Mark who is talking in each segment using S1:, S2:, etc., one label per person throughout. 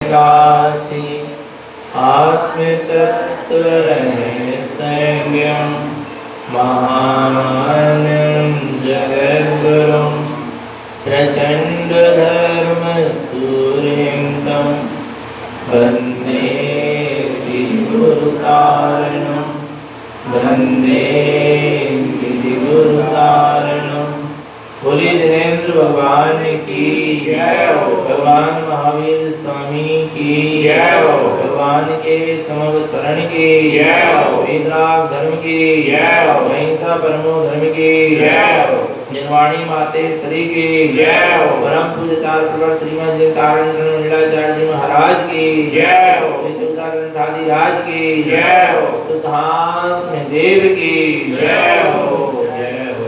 S1: प्रकाशी आत्मतत्व रहस्यज्ञं महामानं जगद्गुरुं प्रचण्डधर्मसूर्यं तं वन्दे श्रीगुरुकारणं वन्दे श्रीगुरुकारणं। बोलिए जिनेंद्र भगवान की जय हो, भगवान महावीर स्वामी की जय हो, भगवान के समग्र शरण की जय हो, वेदराग धर्म की जय हो, अहिंसा परमो धर्म की जय हो, जनवाणी माते श्री की जय हो, परम पूज्य चार प्रवर श्रीमद जी कारण लीलाचार्य जी महाराज की जय हो, श्री चौदाग्रंथादि राज की जय हो, सिद्धांत देव की जय हो, जय हो,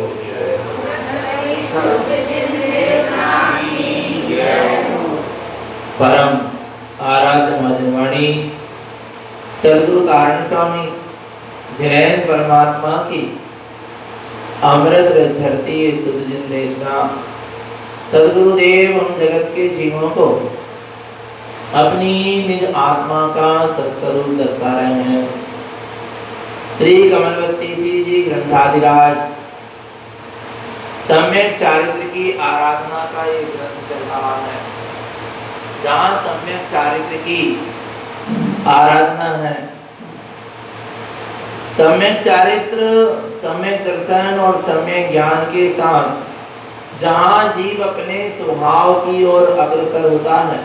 S1: परम आराध्य महाजनवाणी सद्गुरु कारण स्वामी जैन परमात्मा की अमृत झरती सुदजिन देशना सद्गुरुदेव हम जगत के जीवों को अपनी निज आत्मा का सत्स्वरूप दर्शा रहे हैं। श्री कमलवती जी ग्रंथाधिराज सम्यक चारित्र की आराधना का ये ग्रंथ चल रहा है, जहाँ सम्यक चारित्र की आराधना है। सम्यक चारित्र, सम्यक दर्शन और सम्यक ज्ञान के साथ जहाँ जीव अपने स्वभाव की ओर अग्रसर होता है,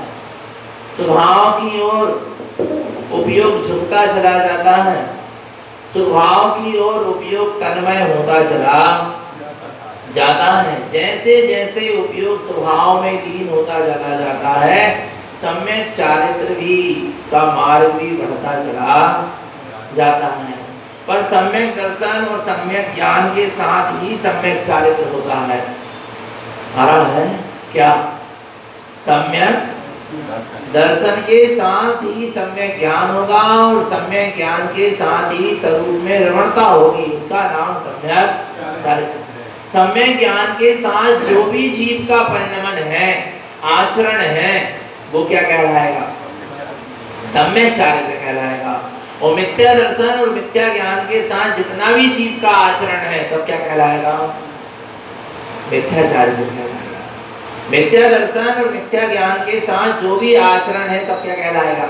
S1: स्वभाव की ओर उपयोग झुकता चला जाता है, स्वभाव की ओर उपयोग तन्मय होता चला जाता है। जैसे जैसे उपयोग स्वभाव में लीन होता चला जाता है, सम्यक चारित्र भी का मार्ग भी बढ़ता चला जाता है। पर सम्यक दर्शन और सम्यक ज्ञान के साथ ही सम्यक चारित्र होता है। आ रहा है क्या? सम्यक दर्शन के साथ ही सम्यक ज्ञान होगा और सम्यक ज्ञान के साथ ही स्वरूप में रमणता होगी, उसका नाम सम्यक चारित्र। सम्यक ज्ञान के साथ जो भी जीव का परिणमन है, आचरण है, वो क्या कहलाएगा? सम्यक चारित्र कहलाएगा। और मिथ्या दर्शन और मिथ्या ज्ञान के साथ जितना भी जीव का आचरण है, सब क्या कहलाएगा? मिथ्या चारित्र कहलाएगा। मिथ्या दर्शन और मिथ्या ज्ञान के साथ जो भी आचरण है, सब क्या कहलाएगा?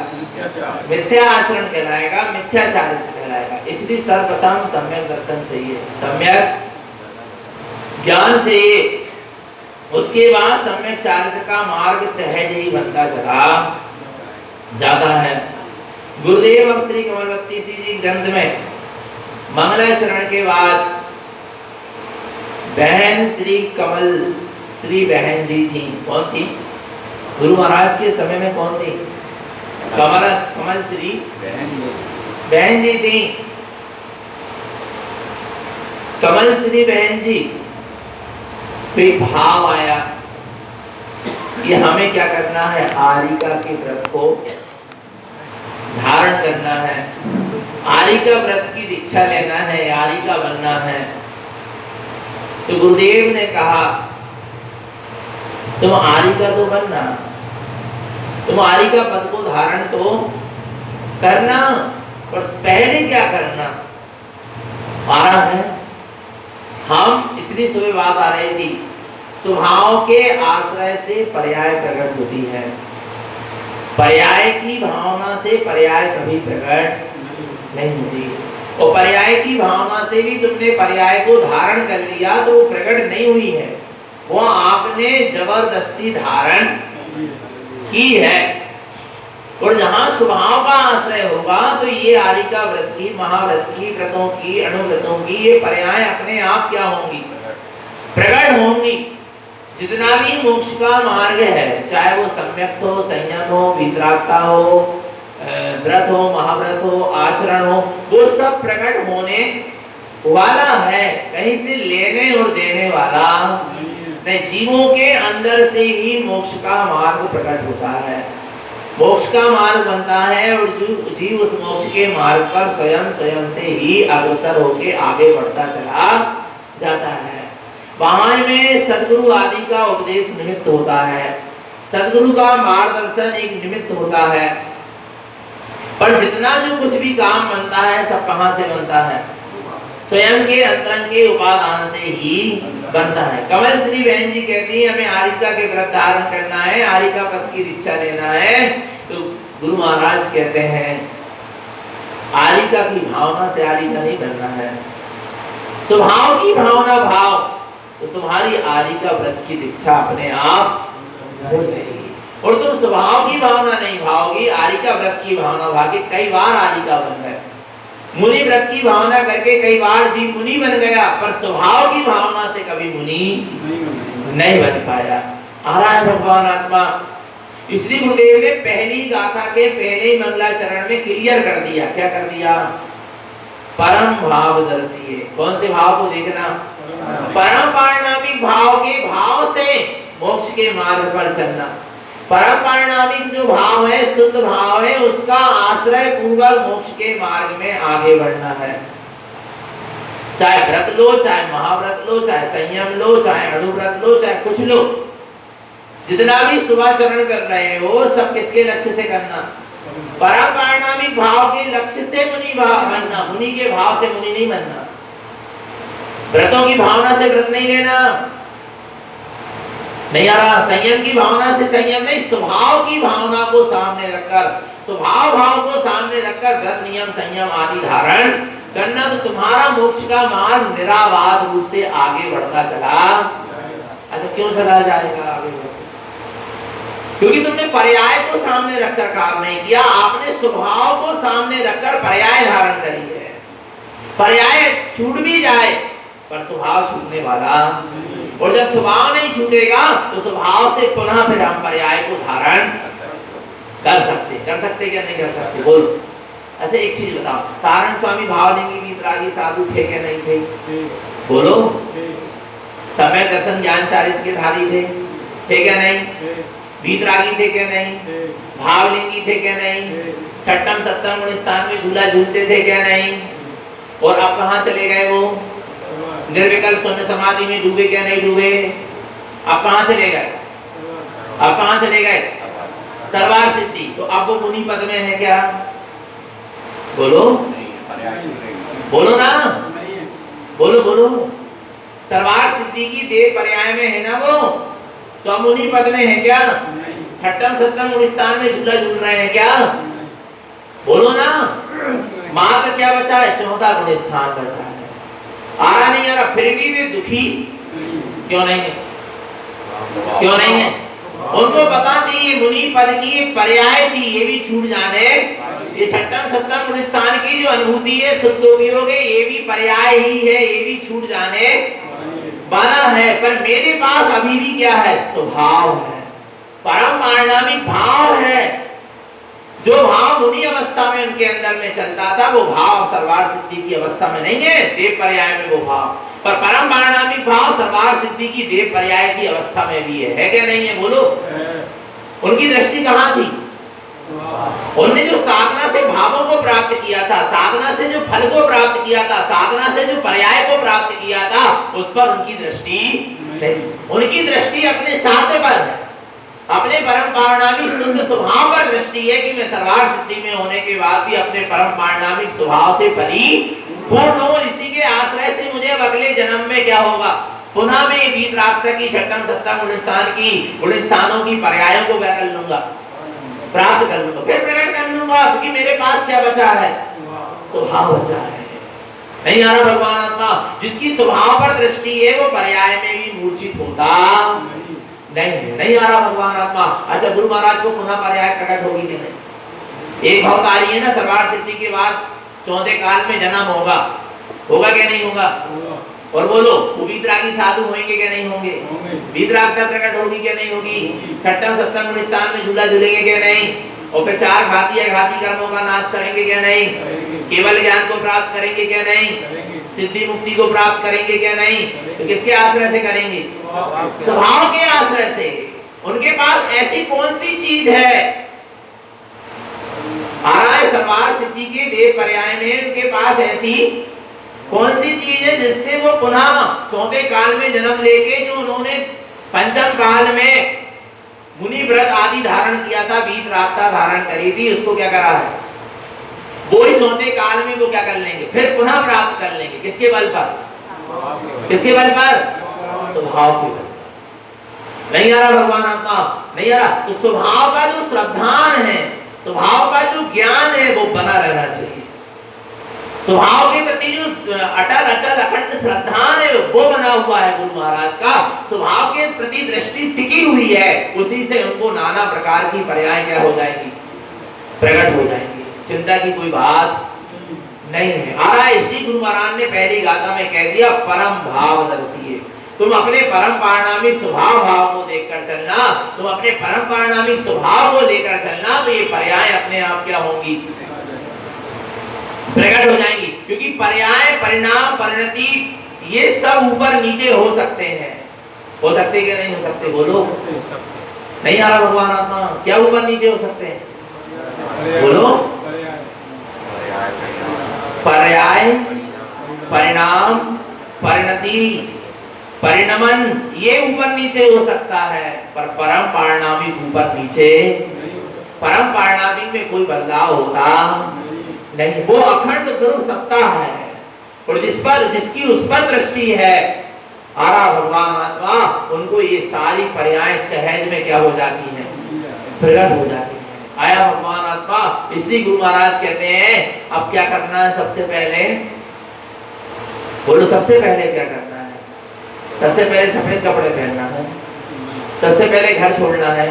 S1: मिथ्या आचरण कहलाएगा, मिथ्या चारित्र कहलाएगा। इसलिए सर्वप्रथम सम्यक दर्शन चाहिए, सम्यक ज्ञान चाहिए, उसके बाद सम्यक चारित्र का मार्ग सहज ही बनता चला जाता है। गुरुदेव अब श्री कमलवती जी ग्रंथ में मंगलाचरण के बाद बहन श्री बहन जी थी। कौन थी? गुरु महाराज के समय में कौन थी? कमल श्री बहन जी थी। कमल श्री बहन जी पे भाव आया कि हमें क्या करना है? आरिका के व्रत को धारण करना है, आरिका व्रत की दीक्षा लेना है, आरिका बनना है। तो गुरुदेव ने कहा तुम आरिका तो बनना, तुम आरिका पद को धारण तो करना, पर पहले क्या करना? आ रहा है हम इसलिए सुबह बात आ रही थी, स्वभाव के आश्रय से पर्याय प्रकट होती है। पर्याय की भावना से पर्याय कभी प्रकट नहीं होती, और पर्याय की भावना से भी तुमने पर्याय को धारण कर लिया तो वो प्रकट नहीं हुई है, वो आपने जबरदस्ती धारण की है। और जहाँ स्वभाव का आश्रय होगा तो ये आरिका व्रत की, महाव्रत की, व्रतों की, अनुव्रतों की ये पर्याय अपने आप क्या होंगी? प्रकट होंगी। जितना भी मोक्ष का मार्ग है, चाहे वो सम्यक हो, संयम हो, वितरागता हो, व्रत हो, महाव्रत हो, आचरण हो, वो सब प्रकट होने वाला है, कहीं से लेने और देने वाला नहीं। जीवों के अंदर से ही मोक्ष का मार्ग प्रकट होता है, मोक्ष का मार्ग बनता है, और जीव उस मोक्ष के मार्ग पर स्वयं से ही अग्रसर होके आगे बढ़ता चला जाता है। वहां में सद्गुरु आदि का उपदेश निमित्त होता है। सदगुरु का मार्गदर्शन एक निमित्त होता है, पर जितना जो कुछ भी काम बनता है सब कहां से बनता है? स्वयं के अंतरंग के उपादान से ही बनता है। कमल श्री बहन जी कहती है हमें आरिका के व्रत धारण करना है, आरिका पद की दीक्षा लेना है, तो गुरु महाराज कहते हैं आरिका की भावना से आरिका नहीं बनना है, स्वभाव की भावना भाव, तो तुम्हारी आरिका व्रत की दीक्षा अपने आप हो जाएगी। और तुम स्वभाव की भावना नहीं भाओगी, आरिका व्रत की भावना भागे। कई बार आरिका बन गए, मुनि व्रत की भावना करके कई बार जी मुनि बन गया, पर स्वभाव की भावना से कभी मुनि नहीं बन पाया। आ रहा है भगवान आत्मा। इसलिए गुरुदेव ने पहली गाथा के पहले ही मंगलाचरण में क्लियर कर दिया। क्या कर दिया? परम भाव दर्शिए। कौन से भाव को देखना? परम पारणामिक भाव के भाव से मोक्ष के मार्ग पर चलना। परम पारणामिक जो भाव है, शुद्ध भाव है, उसका आश्रय पूर्वक मोक्ष के मार्ग में आगे बढ़ना है। चाहे व्रत लो, चाहे महाव्रत लो, चाहे संयम लो, चाहे अणुव्रत लो, चाहे कुछ लो, जितना भी शुभाचरण कर रहे हो सब किसके लक्ष्य से करना? परम पारणामिक भाव के लक्ष्य से मुनि बनना। मुनि के भाव से मुनि नहीं बनना। व्रतों की भावना से व्रत नहीं लेना, नहीं आ रहा। संयम की भावना से संयम नहीं, स्वभाव की भावना को सामने रखकर, स्वभाव भाव को सामने रखकर व्रत नियम संयम आदि धारण करना, तो तुम्हारा मोक्ष का मार्ग निराबाध रूप से आगे बढ़ता चला। अच्छा, क्यों चला जाएगा आगे? क्योंकि तुमने पर्याय को सामने रखकर काम नहीं किया, आपने स्वभाव को सामने रखकर पर्याय धारण करी है। पर्याय छूट भी जाए पर स्वभाव छूटने वाला, और जब स्वभाव नहीं छूटेगा तो स्वभाव से पुनः फिर हम पर्याय को धारण कर सकते क्या नहीं कर सकते? बोलो। अच्छा, एक चीज बताओ, तारण स्वामी भावलिंगी वीतरागी साधु थे क्या नहीं थे? बोलो। सम्यक दर्शन ज्ञान चारित्र के धारी थे क्या नहीं? वीतरागी थे क्या नहीं? भावलिंगी थे क्या नहीं? छठम सप्तम गुण स्थान में झूला झूलते थे क्या नहीं? और अब कहां चले गए वो? निर्विकल्प शून्य समाधि में डूबे क्या नहीं डूबे? अब कहां चले गए? अब कहां चले गए? सर्वार सिद्धि। तो अब वो मुनि पद में है क्या? बोलो, बोलो ना, बोलो बोलो। सर्वार सिद्धि की देह पर्याय में है ना वो, तो अब मुनि पद में है क्या? छठम सप्तम गुण स्थान में झूला झूल रहे हैं क्या? बोलो ना। मात्र क्या बचा है? चौथा गुण स्थान बचा है। आ रहा नहीं आ रहा? फिर भी वे दुखी क्यों नहीं है? क्यों नहीं है? उनको पता नहीं ये मुनि पद की एक पर्याय थी, ये भी छूट जाने, ये छठम सप्तम गुण स्थान की जो अनुभूति है, शुद्ध उपयोग है, ये भी पर्याय ही है, ये भी छूट जाने वाला है। पर मेरे पास अभी भी क्या है? स्वभाव है, परम पारणामिक भाव है। जो भाव मुनि अवस्था में उनके अंदर में चलता था, वो भाव सर्वार सिद्धि की अवस्था में नहीं है, देव पर्याय में वो भाव। पर परम पारणामिक भाव सर्वार सिद्धि की देव पर्याय की अवस्था में भी है क्या नहीं है? बोलो। उनकी दृष्टि कहां थी? उन्होंने जो साधना से भावों को प्राप्त किया था, साधना से जो फल को प्राप्त किया था, साधना से जो पर्याय को प्राप्त किया था, उस पर उनकी दृष्टि नहीं। उनकी दृष्टि अपने साध्य पर है, अपने परम पारणामिक शुद्ध स्वभाव पर दृष्टि है कि मैं सर्वार सिद्धि में होने के बाद भी अपने परम पारणामिक स्वभाव से परिपूर्ण हूं। इसी के आश्रय से मुझे अब अगले जन्म में क्या होगा? पुनः मैं वीतराग की छठम सप्तम गुण स्थान की गुण स्थानों की पर्यायों को क्या कर लूंगा? प्राप्त कर लूंगा, फिर प्रकट कर लूंगा, क्योंकि मेरे पास क्या बचा है? स्वभाव बचा है। नहीं आ रहा भगवान आत्मा? जिसकी स्वभाव पर दृष्टि है वो पर्याय में भी मूर्छित होता नहीं आ रहा भगवान आत्मा। अच्छा, गुरु महाराज को पुनः पर्याय प्रकट होगी कि नहीं? एक भक्त आ रही है ना, सर्वार सिद्धि के बाद चौथे काल में जन्म होगा क्या नहीं होगा? और बोलो, वो वीतरागी साधु होंगे क्या नहीं होंगे? वीतरागता प्रकट होगी क्या नहीं होगी? छठम सप्तम गुण स्थान में झूला झूलेंगे क्या नहीं? और फिर चार घाती कर्मों का नाश करेंगे क्या नहीं? केवल ज्ञान को प्राप्त करेंगे क्या नहीं? सिद्धि मुक्ति को प्राप्त करेंगे क्या नहीं? तो किसके आश्रय से करेंगे? स्वभाव के आश्रय से। उनके पास ऐसी कौन सी चीज है? आ रहा है सर्वार सिद्धि के देव पर्याय में उनके पास ऐसी कौन सी चीज है जिससे वो पुनः चौथे काल में जन्म लेके जो उन्होंने पंचम काल में मुनि व्रत आदि धारण किया था, बीत रास्ता धारण करी थी, उसको क्या करा है, वो ही छोटे काल में वो क्या कर लेंगे, फिर पुनः प्राप्त कर लेंगे। किसके बल पर? किसके बल पर? स्वभाव के बल। नहीं आ रहा भगवान आत्मा, नहीं आ रहा। तो स्वभाव का जो श्रद्धान है, स्वभाव का जो ज्ञान है वो बना रहना चाहिए। स्वभाव के प्रति जो अटल अचल अखंड श्रद्धान है वो बना हुआ है गुरु महाराज का। स्वभाव के प्रति दृष्टि टिकी हुई है, उसी से उनको नाना प्रकार की पर्याय क्या हो जाएगी, प्रकट हो जाएंगी। चिंता की कोई बात नहीं है। आ रहा है, इसलिए गुरु महाराज ने पहली गाथा में कह दिया परम भाव दर्शिए। तुम अपने परम पारणामिक स्वभाव भाव को देखकर चलना, तुम अपने परम पारणामिक स्वभाव को लेकर चलना, तो ये पर्याय अपने आप क्या होंगी, प्रकट हो जाएंगी। क्योंकि पर्याय, परिणाम, परिणति ये सब ऊपर नीचे हो सकते हैं। हो सकते क्या नहीं हो सकते, बोलो। नहीं आ रहा भगवान आत्मा, क्या ऊपर नीचे हो सकते हैं, बोलो। पर्याय, परिणाम, परिणति, परिणमन ये ऊपर नीचे हो सकता है, पर परम पारणामिक ऊपर नीचे, परम पारणामिक में कोई बदलाव होता नहीं। वो अखंड ध्रुव सत्ता है, और जिसकी उस पर दृष्टि है, आरा भगवान आत्मा, उनको ये सारी पर्याय सहज में क्या हो जाती है, प्रकट हो जाती है। आया भगवान आत्मा। इसलिए गुरु महाराज कहते हैं अब क्या करना है, सबसे पहले बोलो, सबसे पहले क्या करना है? सबसे पहले सफेद कपड़े पहनना है, सबसे पहले घर छोड़ना है,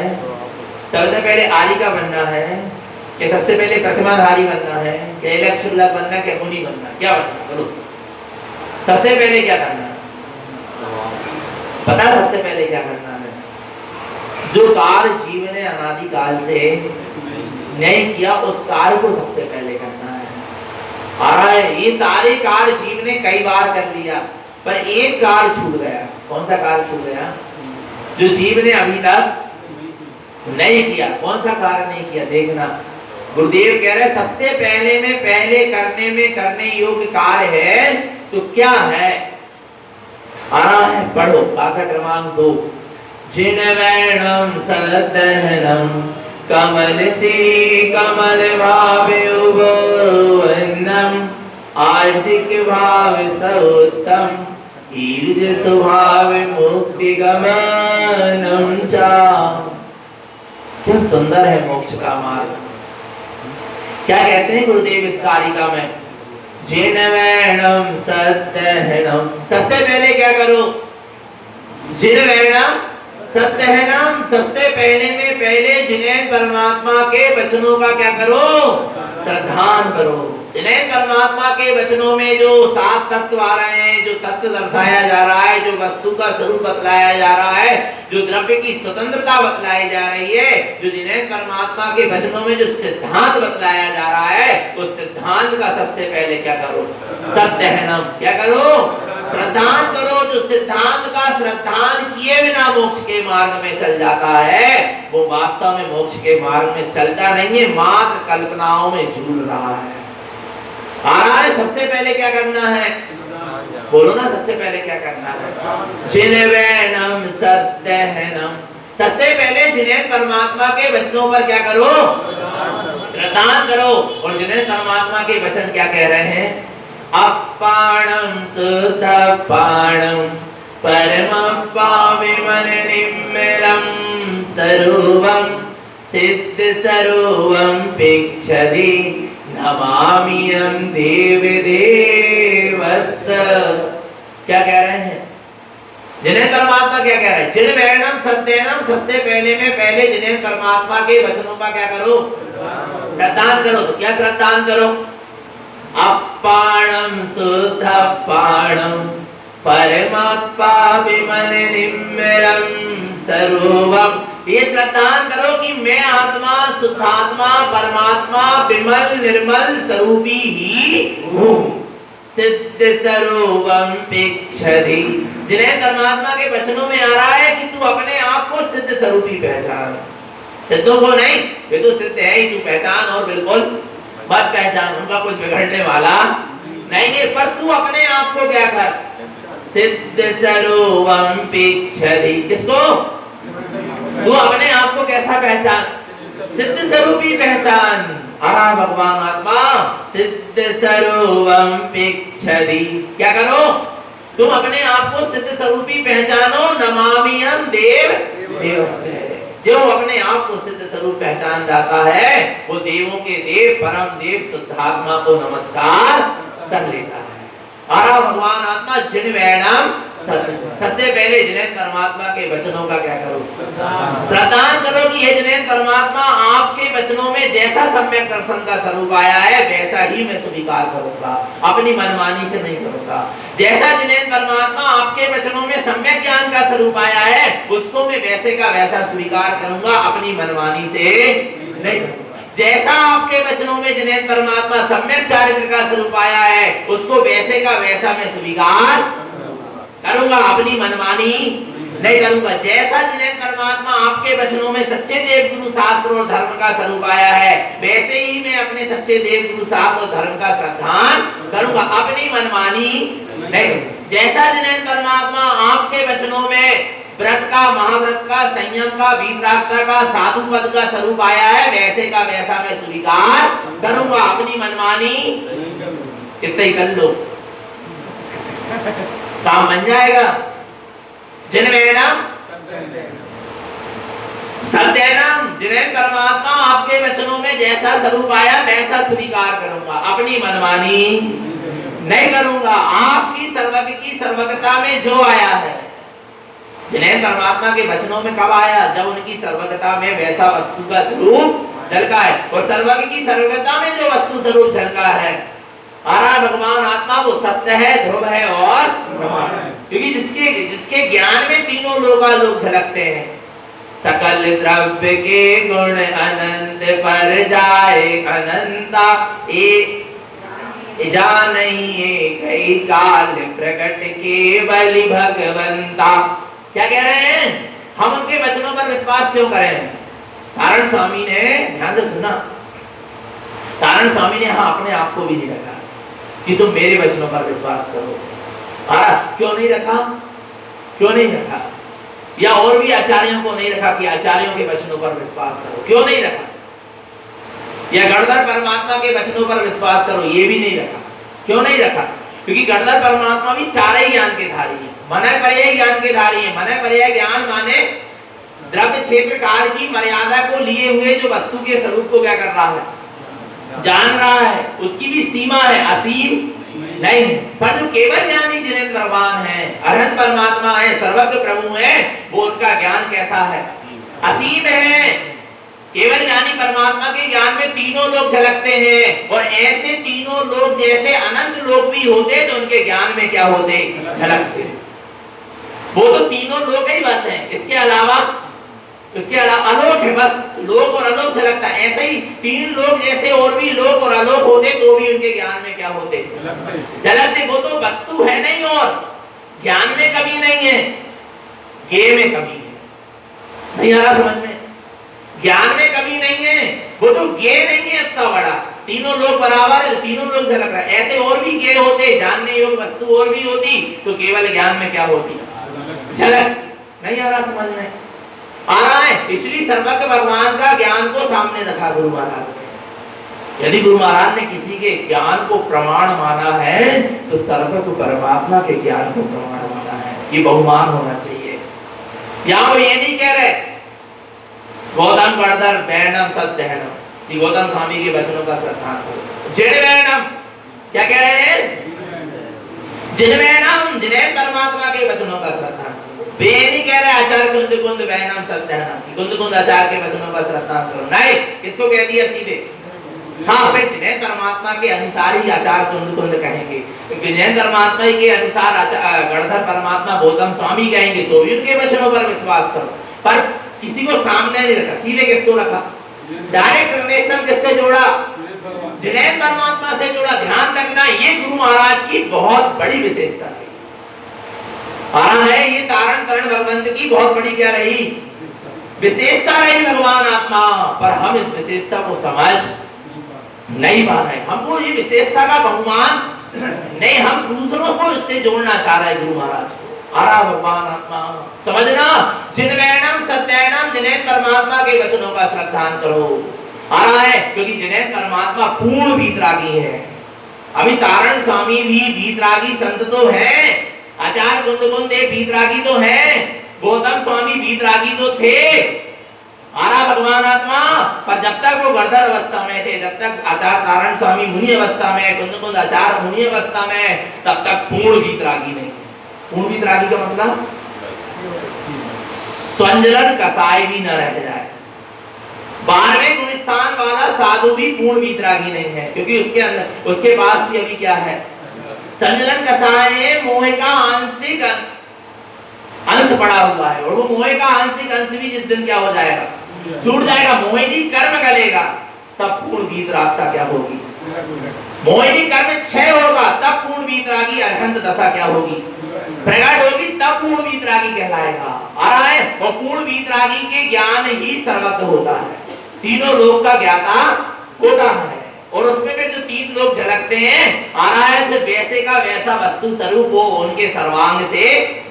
S1: सबसे पहले आलिका बनना है, कि सबसे पहले प्रतिमाधारी बनना है, कि इलेक्शुल्लह बनना, कि मुनि बनना, क्या बनना, बोलो। सबसे पहले क्या करना है, पता सबसे पहले क्या करना है? जो कार्य जीव ने अनादि काल से नहीं किया, उस कार्य को सबसे पहले करना है। आ रहा है, ये सारे कार्य जीव ने कई बार कर लिया, पर एक कार्य छूट गया। कौन सा कार्य छूट गया? जो जीव ने अभी तक नहीं किया। कौन सा कार्य नहीं किया? देखना, गुरुदेव कह रहे सबसे पहले में पहले करने में करने योग्य कार्य है, तो क्या है? आ रहा है, पढ़ो गाथा क्रमांक 2। जिन वैणम सदहनम कमल से कमल भावे उभवन्नम आर्जिक भाव सौतम ईर्ज स्वभाव मुक्ति गमनम चा। क्या सुंदर है मोक्ष का मार्ग। क्या कहते हैं गुरुदेव इस कारिका में? जिन वैणम सदहनम, सबसे पहले क्या करो? जिन वैणम सदहनम, सबसे पहले में पहले जिन्हें परमात्मा के वचनों का क्या करो? श्रद्धान करो। जिन्हें परमात्मा के वचनों में जो 7 तत्व आ रहे हैं, जो तत्व दर्शाया जा रहा है, जो वस्तु का स्वरूप बतलाया जा रहा है, जो द्रव्य की स्वतंत्रता बतलाई जा रही है, जो जिन्हें परमात्मा के वचनों में जो सिद्धांत बतलाया जा रहा है, उस सिद्धांत का सबसे पहले क्या करो? सदहनम, क्या करो? श्रद्धान करो। जो सिद्धांत का श्रद्धान किए बिना मोक्ष के मार्ग में चल जाता है, वो वास्तव में मोक्ष के मार्ग में चलता नहीं है, मात्र कल्पनाओं में झूल रहा है। आ रहा है, सबसे पहले क्या करना है? बोलो ना, सबसे पहले क्या करना है? जिन वैणम सदहनम, सबसे पहले जिन्हें परमात्मा के वचनों पर क्या करो? श्रद्धान करो। और जिन्हें परमात्मा के वचन क्या कह रहे हैं? अपाणम सुधपाणम परमपाविमन निम्मलम सरोवम सिद्ध सरोवम पिक्षति नमामियं देव देवस्स। क्या कह रहे हैं? जिन्हें परमात्मा क्या कह रहे हैं? जिन वैणम सदहनम, सबसे पहले में पहले जिन्हें परमात्मा के वचनों का क्या करो? श्रद्धान करो। तो क्या श्रद्धान करो? अपाणम सुधपाणम परमात्मा विमल निर्मलम सरोवम। ये श्रद्धान करो कि मैं आत्मा, शुद्धात्मा, परमात्मा, विमल निर्मल स्वरूपी ही हूँ। सिद्ध सरोवम पिक्षति, जिन्हें परमात्मा के वचनों में आ रहा है कि तू अपने आप को सिद्ध स्वरूपी पहचान। सिद्धों को नहीं, वे तो सिद्ध है ही, तू पहचान और बिल्कुल मत पहचान, उनका कुछ बिगड़ने वाला नहीं है, पर तू अपने आप को क्या कर? सिद्ध सरोवम पिक्षति। किसको? तू अपने आप को कैसा पहचान? सिद्ध स्वरूपी पहचान। भगवान आत्मा सिद्ध स्वरूपम पिच्छति। क्या करो? तुम अपने आप को सिद्ध स्वरूपी पहचानो। नमामियम देव देवस्य। जो अपने आप को सिद्ध स्वरूप पहचान जाता है वो देवों के देव परम देव शुद्धात्मा को नमस्कार कर लेता है। भगवान आत्मा जिन वैणम सबसे पहले जिनेन्द्र परमात्मा के वचनों का क्या करो? प्रदान करो कि ये जिनेन्द्र परमात्मा आपके वचनों में जैसा सम्यक दर्शन का स्वरूप आया है वैसा ही मैं स्वीकार करूंगा, अपनी मनमानी से नहीं करूंगा। जैसा जिनेन्द्र परमात्मा आपके वचनों में सम्यक ज्ञान का स्वरूप आया है उसको मैं वैसे का वैसा स्वीकार करूंगा, अपनी मनमानी से नहीं करूंगा। जैसा आपके वचनों में जिनेन्द्र परमात्मा सम्यक चारित्र का स्वरूप आया है उसको वैसे का वैसा मैं स्वीकार करूंगा, अपनी मनमानी नहीं करूंगा। जैसा जिनेन्द्र परमात्मा आपके वचनों में सच्चे देव गुरु शास्त्र और धर्म का स्वरूप आया है वैसे ही मैं अपने सच्चे देव गुरु शास्त्र और धर्म का श्रद्धान करूंगा, अपनी मनमानी नहीं। जैसा जिनेन्द्र परमात्मा आपके वचनों में व्रत का, महाव्रत का, संयम का, विप्राप्ता का, साधु पद का स्वरूप आया है वैसे का वैसा मैं स्वीकार करूंगा, अपनी मनमानी कितना ही कर लो काम बन जाएगा। जिनमें सत्यनाम जिनेन्द्र परमात्मा आपके वचनों में जैसा स्वरूप आया वैसा स्वीकार करूंगा, अपनी मनमानी नहीं करूंगा। आपकी सर्वज्ञ की सर्वज्ञता में जो आया है जिनेन्द्र परमात्मा के वचनों में कब आया? जब उनकी सर्वज्ञता में वैसा वस्तु का स्वरूप झलका है। और सर्वज्ञ की सर्वज्ञता में जो वस्तु स्वरूप झलका है भगवान आत्मा वो सत्य है, ध्रुव है और प्रमाण है। क्योंकि जिसके ज्ञान में तीनों लोकालोक झलकते हैं। सकल द्रव्य के गुण अनंत पर जाए अनंता जानइए कई काल प्रकट केवल भगवंता। क्या कह रहे हैं? हम उनके वचनों पर विश्वास क्यों करें? कारण स्वामी ने ध्यान से सुना। कारण स्वामी ने अपने आप को भी नहीं रखा कि तुम मेरे वचनों पर विश्वास करो। क्यों नहीं रखा? क्यों नहीं रखा? या और भी आचार्यों को नहीं रखा कि आचार्यों के वचनों पर विश्वास करो? क्यों नहीं रखा? या गणधर परमात्मा के वचनों पर विश्वास करो, ये भी नहीं रखा। क्यों नहीं रखा? क्योंकि गणधर परमात्मा भी चार ही ज्ञान के धारी है। मनय पर्याय ज्ञान के धारी है। मनय पर्याय ज्ञान माने द्रव्य क्षेत्र काल की मर्यादा को लिए हुए जो वस्तु के स्वरूप को क्या कर रहा है? जान रहा है। उसकी भी सीमा है, असीम नहीं है। पर जो केवल ज्ञानी जिनेन्द्र भगवान है, अरहंत परमात्मा है, सर्वज्ञ प्रभु है, वो उनका ज्ञान कैसा है? असीम है। केवल ज्ञानी परमात्मा के ज्ञान में तीनों लोग झलकते हैं। और ऐसे तीनों लोग जैसे अनंत लोग भी होते तो उनके ज्ञान में क्या होते? झलकते। वो तो तीनों लोग ही बस हैं, इसके अलावा अलोक है। बस लोक और अलोक झलकता है। ऐसे ही तीन लोग जैसे और भी लोक और अलोक होते तो भी उनके ज्ञान में क्या होते? झलकते। वो तो वस्तु है नहीं और ज्ञान में कमी नहीं है, ज्ञेय में कमी है। नहीं आ रहा समझ में? ज्ञान में कमी नहीं है, वो तो ज्ञेय नहीं है इतना बड़ा। तीनों लोग बराबर है, तीनों लोग झलक रहा है। ऐसे और भी ज्ञेय होते, जानने योग्य वस्तु और भी होती तो केवल ज्ञान में क्या होती? झलक। नहीं आ रहा समझ में? आ रहा है। इसलिए सर्वज्ञ भगवान का ज्ञान को सामने रखा गुरु महाराज ने। यदि गुरु महाराज ने किसी के ज्ञान को प्रमाण माना है तो सर्वज्ञ परमात्मा के ज्ञान को प्रमाण माना है। ये बहुमान होना चाहिए। यहाँ वो ये नहीं कह रहे गौतम गणधर वैणम सत्यहनम, ये गौतम स्वामी के वचनों का श्रद्धान करो। जिन वैणम क्या कह रहे हैं? जिन वैणम जिनेन्द्र परमात्मा के वचनों का श्रद्धान। वे नहीं कह रहे आचार्य कुंद कुंद वैणम सत्यहनम, कुंद कुंद आचार्य के वचनों का श्रद्धान करो। नहीं, किसको कह दिया सीधे? फिर जिनेन्द्र परमात्मा के अनुसार ही आचार्य कुंद कुंद कहेंगे। जिनेन्द्र परमात्मा के अनुसार गणधर परमात्मा गौतम स्वामी कहेंगे तो भी उनके वचनों पर विश्वास करो। पर किसी को सामने नहीं रखा, सीधे किसको रखा? डायरेक्ट रिलेशन किससे जोड़ा? जिनेन्द्र परमात्मा से जोड़ा। ध्यान रखना, ये गुरु महाराज की बहुत बड़ी विशेषता है। ये तारण करण भगवंत की बहुत बड़ी क्या रही? विशेषता रही भगवान आत्मा। पर हम इस विशेषता को समझ नहीं पा रहे। हमको ये विशेषता का बहुमान नहीं, हम दूसरों को इससे जोड़ना चाह रहे हैं गुरु महाराज को। आरा भगवान आत्मा समझना, जिनवैनम सत्यैनम, जिन्हें परमात्मा के वचनों का श्रद्धान करो। आ रहा है क्योंकि जिन्हें परमात्मा पूर्ण वीतरागी है। अभी तारण स्वामी भी वीतरागी संत तो है, आचार्य कुंद देव वीतरागी तो है, गौतम स्वामी वीतरागी तो थे, आरा भगवान आत्मा, पर जब तक वो गर्दर अवस्था में थे, जब तक आचार्य तारण स्वामी मुनि अवस्था में, कुंद आचार्य मुनि अवस्था में, तब तक पूर्ण वीतरागी नहीं। पूर्ण वीतरागी का मतलब स्वंजलन कसाय भी न रह जाए। 12वें गुण स्थान वाला साधु भी पूर्ण वीतरागी नहीं है, क्योंकि उसके अंदर उसके पास भी अभी क्या है, संजलन कसाय मोह का आंशिक अंश पड़ा हुआ है, और वो मोह का आंशिक अंश भी जिस दिन क्या हो जाएगा, छूट जाएगा, मोहिनी कर्म गलेगा, तब पूर्ण वीतरागता क्या होगी, मोहिनी कर्म क्षय होगा, तब पूर्ण वीतरागी अरहंत दशा क्या होगी, प्रकट होगी, तब पूर्ण वीतरागी कहलाएगा। आ रहा है, और पूर्ण वीतरागी के ज्ञान ही सर्वत्र होता है, तीनों लोक का ज्ञाता होता है, और उसमें भी जो 3 लोग झलकते हैं, आ रहा है, तो वैसे का वैसा वस्तु स्वरूप वो उनके सर्वांग से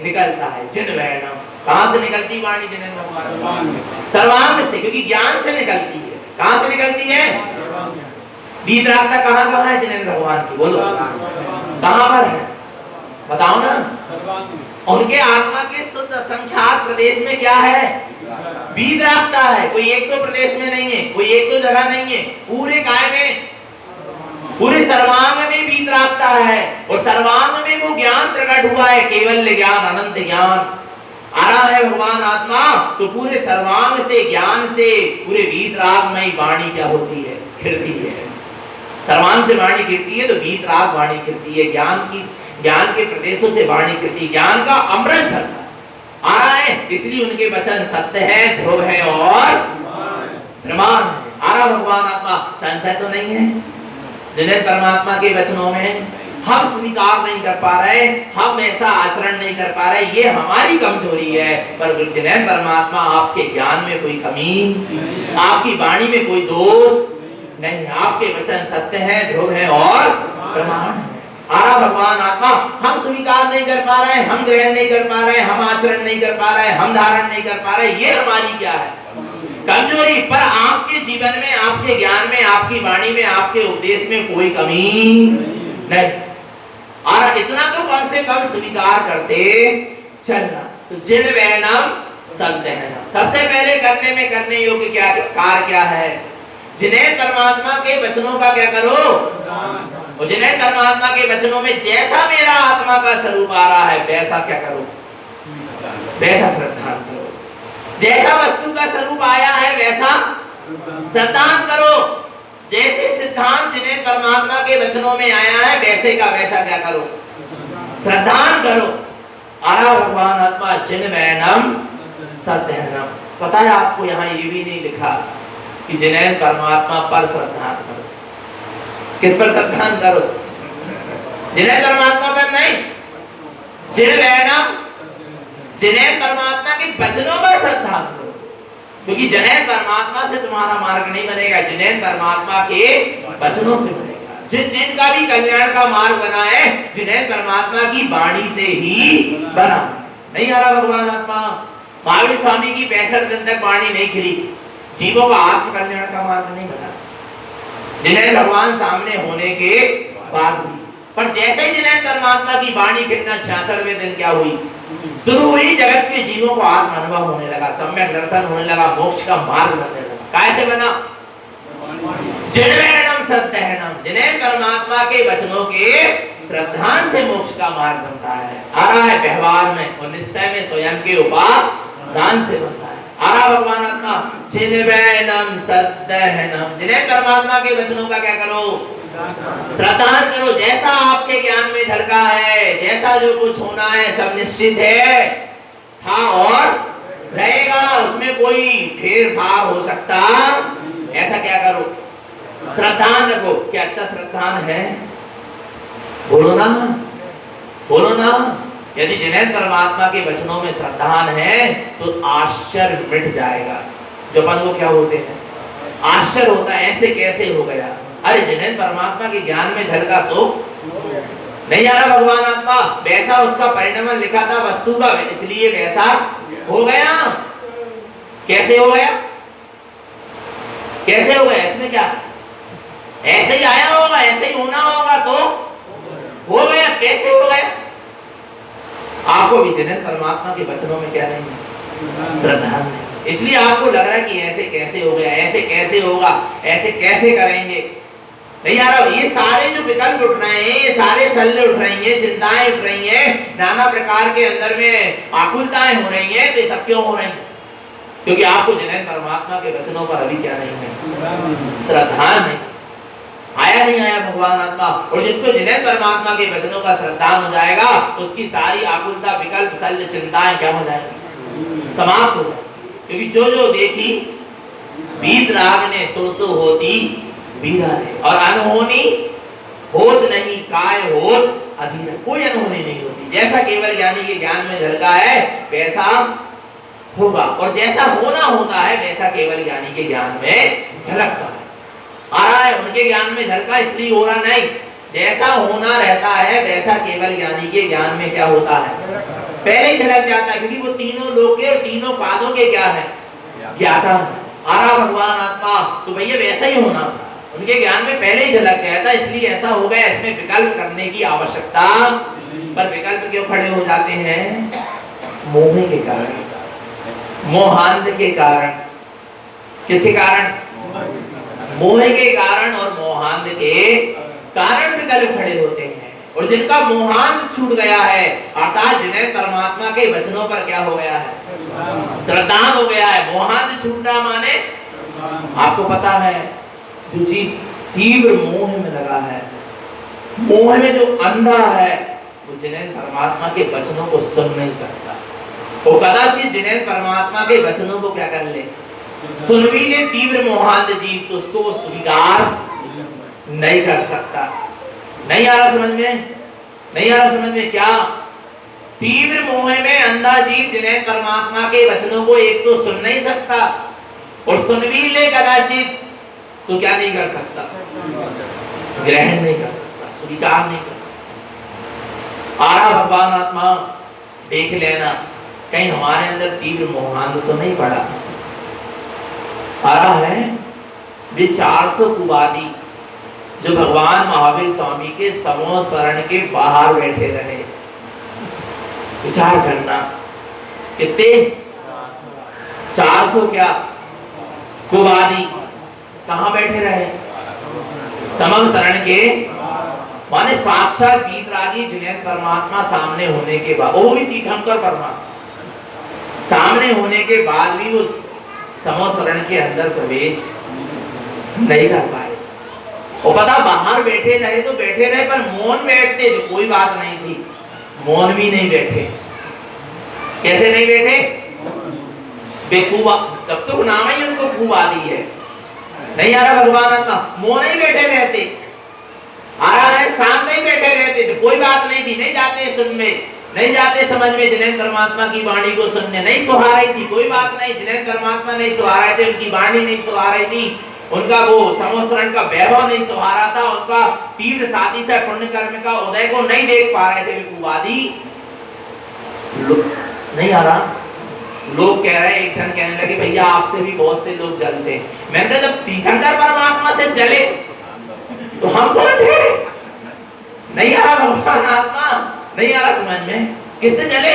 S1: निकलता है। जिनवैनम, कहां से निकलती वाणी, जिनेन्द्र भगवान सर्वांग से, क्योंकि ज्ञान से निकलती है। कहां से निकलती है, वीतरागता कहां है जिनेन्द्र भगवान की, बोलो कहां पर है, बताओ ना। उनके आत्मा के शुद्ध संख्यात प्रदेश में क्या है, वीतरागता है। कोई एक दो प्रदेश में नहीं है, कोई एक दो जगह नहीं है, पूरे काय में, पूरे सर्वांग में वीतरागता है, और सर्वांग में वो ज्ञान प्रकट हुआ है, केवल ज्ञान, अनंत ज्ञान आ रहा है भगवान आत्मा। तो पूरे सर्वांग से, ज्ञान से, पूरे वीतरागमय वाणी क्या होती है, खिलती है। सर्वांग से वाणी खिलती है तो वीतराग वाणी खिलती है, ज्ञान के प्रदेशों से वाणी खिलती है, ज्ञान का अमृत झरना आ रहा है। इसलिए उनके वचन सत्य है, ध्रुव है और प्रमाण है। आ रहा भगवान आत्मा, संशय तो नहीं है जिन्हें परमात्मा के वचनों में हम स्वीकार नहीं कर पा रहे, हम ऐसा आचरण नहीं कर पा रहे, ये हमारी कमजोरी है। पर जिन्हें परमात्मा आपके ज्ञान में कोई कमी, आपकी वाणी में कोई दोष नहीं, आपके वचन सत्य है, ध्रुव है और प्रमाण है। आरा भगवान आत्मा, हम स्वीकार नहीं कर पा रहे, हम ग्रहण नहीं कर पा रहे, हम आचरण नहीं कर पा रहे, हम धारण नहीं कर पा रहे, ये हमारी क्या है, कमजोरी। पर आपके जीवन में, आपके ज्ञान में, आपकी वाणी में, आपके उपदेश में कोई कमी नहीं। और इतना तो कम से कम स्वीकार करते चलना। तो जिनवैनम सत्यैनम, सबसे पहले करने योग्य क्या कार्य क्या है, जिन्हें परमात्मा के वचनों का क्या करो, और जिन्हें परमात्मा के वचनों में जैसा मेरा आत्मा का स्वरूप आ रहा है वैसा क्या करो, वैसा श्रद्धान करो। जैसा वस्तु का स्वरूप आया है वैसा श्रद्धान करो। जैसे सिद्धांत जिन्हें परमात्मा के वचनों में आया है वैसे का वैसा क्या करो, श्रद्धान करो। आरा भगवान आत्मा जिनवैनम सत्यैनम। पता है आपको यहाँ ये भी नहीं लिखा कि जिन्हें परमात्मा पर श्रद्धान करो। किस पर श्रद्धान करो, जिन्हें परमात्मा पर नहीं, जिनवैनम, जिन्हें परमात्मा के वचनों पर श्रद्धान करो। क्योंकि जिन्हें परमात्मा से तुम्हारा मार्ग नहीं बनेगा, जिन्हें परमात्मा के वचनों से बनेगा। जिनका भी कल्याण का मार्ग बना है, जिन्हें परमात्मा की वाणी से ही बना। नहीं आ रहा भगवान आत्मा, महावीर स्वामी की 65 दिन तक वाणी नहीं खिली, जीवों का आत्म कल्याण का मार्ग नहीं बना, जिन्हें भगवान सामने होने के बाद भी। पर जैसे ही जिन्हें परमात्मा की वाणी खिलना 66वें दिन क्या हुई, शुरू हुई, जगत के जीवों को आत्म अनुभव होने लगा, सम्यक दर्शन होने लगा, मोक्ष का मार्ग बनने लगा। कैसे बना, जिनवैनम सत्यैनम, जिन्हें परमात्मा के वचनों के श्रद्धान से मोक्ष का मार्ग बनता है। आ रहा है व्यवहार में और निश्चय में स्वयं के उपादान से बनता है। आ रहा भगवान आत्मा, जिनवैनम सत्यैनम, जिन्हें परमात्मा के वचनों का क्या करो, श्रद्धान करो। जैसा आपके ज्ञान में झलका है, जैसा जो कुछ होना है सब निश्चित है, था और रहेगा, उसमें कोई फेर फार हो सकता, ऐसा क्या करो, श्रद्धान रखो। क्या इतना श्रद्धान है, बोलो ना, बोलो ना। यदि जिन्हें परमात्मा के वचनों में श्रद्धान है तो आश्चर्य मिट जाएगा। जो अपन को क्या होते हैं, आश्चर्य होता है, ऐसे कैसे हो गया। अरे जिन्हें परमात्मा के ज्ञान में झलका सो नहीं आ रहा भगवान आत्मा, वैसा उसका परिणाम लिखा था वस्तु का, इसलिए वैसा हो गया। कैसे हो गया? कैसे हो गया? इसमें क्या, ऐसे ही आया होगा, ऐसे ही होना होगा तो हो गया। कैसे हो गया? आपको भी जिन्हें परमात्मा के वचनों में क्या नहीं है, श्रद्धा नहीं, इसलिए आपको लग रहा है कि ऐसे कैसे हो गया, ऐसे कैसे होगा, ऐसे कैसे करेंगे। नहीं आ रहा। ये सारे जो विकल्प उठ रहे हैं, ये सारे सल्ले उठ रही हैं, चिंताएं उठ रही हैं, नाना प्रकार के अंदर में आकुलताएं हो रही हैं, तो ये सब क्यों हो रही हैं? क्योंकि आपको जिन्हें परमात्मा के वचनों पर अभी क्या नहीं है, श्रद्धा नहीं। आया नहीं आया भगवान आत्मा। और जिसको जिन्हें परमात्मा के वचनों का श्रद्धा हो जाएगा, उसकी सारी आकुलता, विकल्प, शल्य, चिंताएं क्या हो जाएंगी, समाप्त हो जाएंगी। क्योंकि जो जो देखी बीत राग ने सो सो होती बीरा रे, और अनहोनी होत नहीं काय होत अधीरा। कोई अनहोनी नहीं होती। जैसा केवल ज्ञानी के ज्ञान में झलका है वैसा होगा, और जैसा होना होता है वैसा केवल ज्ञानी के ज्ञान में झलकता है। आ रहा है उनके ज्ञान में झलका, इसलिए हो रहा नहीं। जैसा होना रहता है वैसा केवल ज्ञानी के ज्ञान में क्या होता है, पहले ही झलक जाता है। क्योंकि वो तीनों लोक के, तीनों पादों के क्या है, ज्ञाता है। आ रहा भगवान आत्मा, तो भैया वैसा ही होना था, उनके ज्ञान में पहले ही झलक गया था, इसलिए ऐसा हो गया। इसमें विकल्प करने की आवश्यकता, पर विकल्प क्यों खड़े हो जाते हैं, मोह के कारण, मोहांध के कारण। किसके कारण, मोह के कारण और मोहांध के कारण विकल्प खड़े होते हैं। और जिनका मोहांध छूट गया है, अर्थात जिन्हें परमात्मा के वचनों पर क्या हो गया है, श्रद्धा हो गया है। मोहांध छूटना माने आपको पता है, जो जीव तीव्र मोह में लगा है, मोह में जो अंधा है, वो जिन्हें परमात्मा के वचनों को सुन नहीं सकता। वो कदाचित जिन्हें परमात्मा के वचनों को क्या कर ले, सुन भी ले, तीव्र मोहांध जीव, तो उसको वो स्वीकार नहीं कर सकता। नहीं आ रहा समझ में, नहीं आ रहा समझ में? क्या तीव्र मोह में अंधा जीव जिन्हें परमात्मा के वचनों को एक तो सुन नहीं सकता, और सुन भी ले कदाचित, तो क्या नहीं कर सकता, ग्रहण नहीं कर सकता, स्वीकार नहीं कर सकता। आ रहा भगवान आत्मा, देख लेना कहीं हमारे अंदर तीव्र मोहांध तो नहीं पड़ा। आ रहा है वे 400 कुवादी जो भगवान महावीर स्वामी के समूह शरण के बाहर बैठे रहे। विचार करना, कितने 400 क्या कुवादी कहां बैठे रहे, समूह शरण के, माने साक्षात वीतरागी जिन्हें परमात्मा सामने होने के बाद, वो भी तीर्थंकर परमात्मा सामने होने के बाद भी वो समूह शरण के अंदर प्रवेश नहीं कर पाए। और पता, बाहर बैठे रहे तो बैठे रहे, पर मौन बैठते तो कोई बात नहीं थी, मौन भी नहीं बैठे। कैसे नहीं बैठे, बेकूबा, तब तो नाम ही उनको कुवादी है। नहीं आ रहा भगवान आत्मा, मौन ही बैठे रहते। आ रहा है शांत नहीं बैठे रहते, तो कोई बात नहीं थी, नहीं जाते सुन में, नहीं जाते समझ में, जिन्हें परमात्मा की वाणी को सुनने नहीं सुहा रही थी, कोई बात नहीं, जिन्हें परमात्मा नहीं सुहा रहे थे, उनकी वाणी नहीं सुहा रही थी, उनका वो समूह शरण का वैभव नहीं सुहा रहा था, उनका तीव्र साथी से पुण्य कर्म का उदय को नहीं देख पा रहे थे वे कुवादी। नहीं आ रहा, लोग कह रहे, एक जन कहने लगे भैया आपसे भी बहुत से लोग जलते हैं। मैंने कहा जब तीर्थंकर परमात्मा से जले तो हम कौन थे? नहीं आ रहा भगवान आत्मा, नहीं आ रहा समझ में, किससे जले,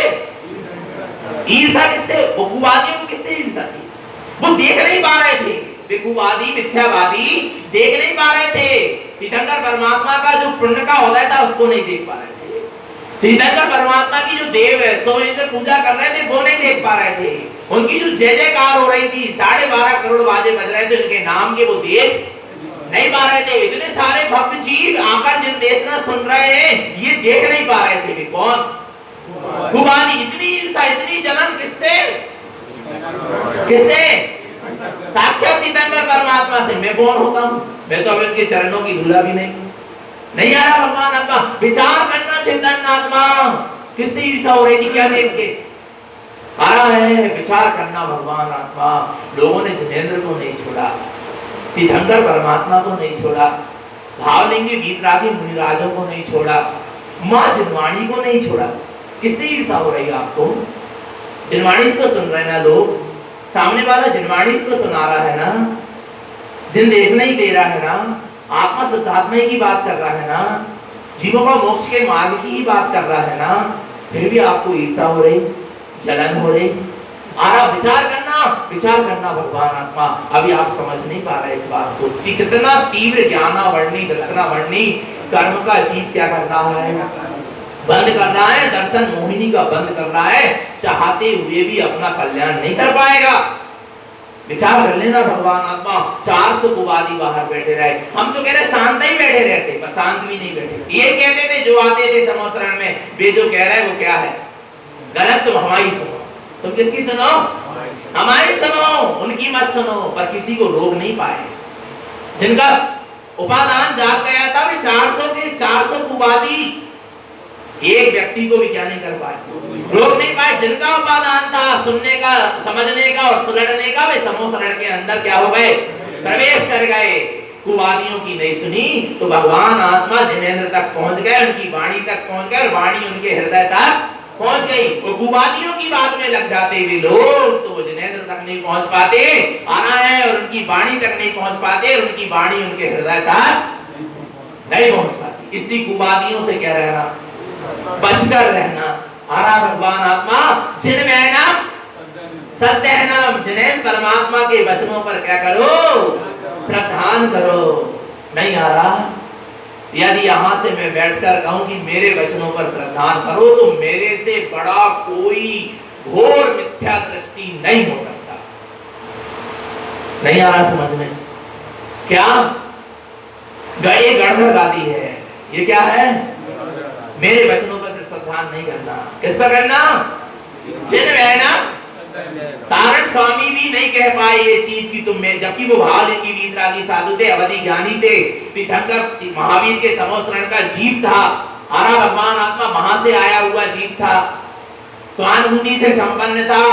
S1: ईर्षा किससे, कुवादियों को किससे ईर्षा थी, वो देख नहीं पा रहे थे, विकुवादी मिथ्यावादी देख नहीं पा रहे थे। तीर्थंकर परमात्मा का जो पुण्य का उदय था उसको नहीं देख पा रहे थे। तीर्थंकर परमात्मा की जो देव है, सो इंद्र पूजा कर रहे थे, वो नहीं देख पा रहे थे। उनकी जो जय जयकार हो रही थी, 12.5 करोड़ बाजे बज रहे थे उनके नाम के, वो देख नहीं पा रहे थे। इतने सारे भक्त जीव आकर जिन देशना सुन रहे हैं, ये देख नहीं पा रहे थे। वे कौन, कुवादी। इतनी ईर्षा, इतनी जलन किससे, किससे, साक्षात तीर्थंकर परमात्मा से। मैं कौन होता हूँ, मैं तो अब इनके चरणों की धूला भी नहीं आ रहा भगवान आत्मा। विचार करना चिंतन आत्मा, किससे ईर्षा हो रही थी, क्या देख के आ रहा है, विचार करना भगवान आत्मा। लोगों ने जिनेंद्र को नहीं छोड़ा, तीर्थंकर परमात्मा को नहीं छोड़ा, भावलिंगी वीतरागी मुनिराजों को नहीं छोड़ा, माँ जिनवाणी को नहीं छोड़ा। किससे ईर्षा हो रही है आपको? जिनवाणी इसको सुन रहे हैं ना लोग, सामने वाला जिनवाणी इसको सुना रहा है ना, जिन देश नहीं दे रहा है ना, आत्मा शुद्धात्मा की बात कर रहा है ना, जीवों को मोक्ष के मार्ग की ही बात कर रहा है ना, फिर भी आपको ईर्षा हो रही, जलन हो रही। विचार करना भगवान आत्मा। अभी आप समझ नहीं पा रहे इस बात को कि कितना तीव्र ज्ञानावर्णी दर्शनावर्णी कर्म का जीव क्या कर रहा है, बंद कर रहा है, दर्शन मोहिनी का बंद कर रहा है, चाहते हुए भी अपना कल्याण नहीं कर पाएगा। विचार कर लेना भगवान आत्मा। 400 कुवादी बाहर बैठे रहे, हम तो कह रहे शांत ही बैठे रहते, पर शांत भी नहीं बैठे। ये कहते थे जो आते थे समोसरण में, वे जो कह रहे हैं वो क्या है गलत, तुम हमारी सुनो। तुम किसकी सुनो? हमारी सुनो, उनकी मत सुनो। पर किसी को रोक नहीं पाए। जिनका उपादान जाग गया था, वे 400 के 400 कुवादी एक व्यक्ति को भी क्या नहीं कर पाए, रोक नहीं पाए। जिनका उपादान था सुनने का, समझने का और सुलझने का, वे समोसरण के अंदर क्या हो गए, प्रवेश कर गए। कुवादियों की नहीं सुनी तो भगवान आत्मा जिनेंद्र तक पहुंच गए, उनकी वाणी तक पहुंच गए, वाणी उनके हृदय तक पहुंच गई। वो कुवादियों की बात में लग जाते वे लोग तो वो जिनेंद्र तक नहीं पहुंच पाते, आना है, और उनकी वाणी तक नहीं पहुंच पाते, उनकी वाणी उनके हृदय तक नहीं पहुंच पाती। इसलिए कुवादियों से क्या रहना, बचकर रहना। आरा भगवान आत्मा जिनवैनम सत्यहनम, जिन्हें परमात्मा के वचनों पर क्या करो, श्रद्धान करो। नहीं आ रहा, यदि यहां से मैं बैठकर कहूं कि मेरे वचनों पर श्रद्धान करो तो मेरे से बड़ा कोई घोर मिथ्या दृष्टि नहीं हो सकता। नहीं आ रहा समझ में? क्या गए गणधर गादी है, ये क्या है, मेरे वचनों पर श्रद्धान नहीं करना। किस पर करना? जिनवैनम। तारण स्वामी भी नहीं कह पाए ये चीज की तुम में, जबकि वो भाव की वीतरागी साधु थे, अवधि ज्ञानी थे, तीर्थंकर महावीर के समोसरण का जीव था। आरा भगवान आत्मा वहां से आया हुआ जीव था, स्वानुभूति से संपन्न था,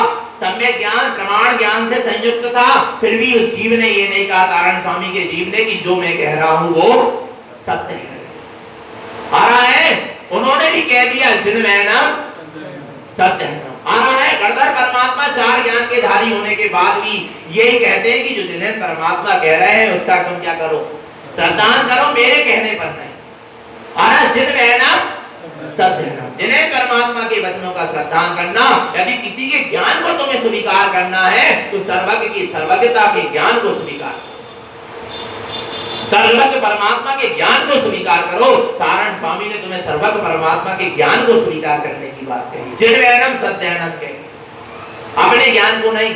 S1: सम्यक ज्ञान प्रमाण ज्ञान से संयुक्त था। फिर भी उस जीव ने ये नहीं कहा, तारण स्वामी के जीव ने, कि जो मैं कह रहा हूं वो सत्य है। आ रहा है, उन्होंने भी कह दिया जिनवैनम सत्यहनम। आ रहा है, गणधर परमात्मा चार ज्ञान के धारी होने के बाद भी यही कहते हैं कि जो जिन्हें परमात्मा कह रहे हैं उसका तुम क्या करो, श्रद्धान करो, मेरे कहने पर नहीं। आ रहा जिनवैनम सत्यहनम, जिन्हें परमात्मा के वचनों का श्रद्धान करना। यदि किसी के ज्ञान को तुम्हें स्वीकार करना है तो सर्वज्ञ की सर्वज्ञता के ज्ञान को स्वीकार, सर्वज्ञ परमात्मा के ज्ञान को स्वीकार करो। तारण स्वामी ने तुम्हें सर्वज्ञ परमात्मा के ज्ञान को स्वीकार करने की बात कही। जिनवैनम सत्यहनम के, अपने ज्ञान को नहीं,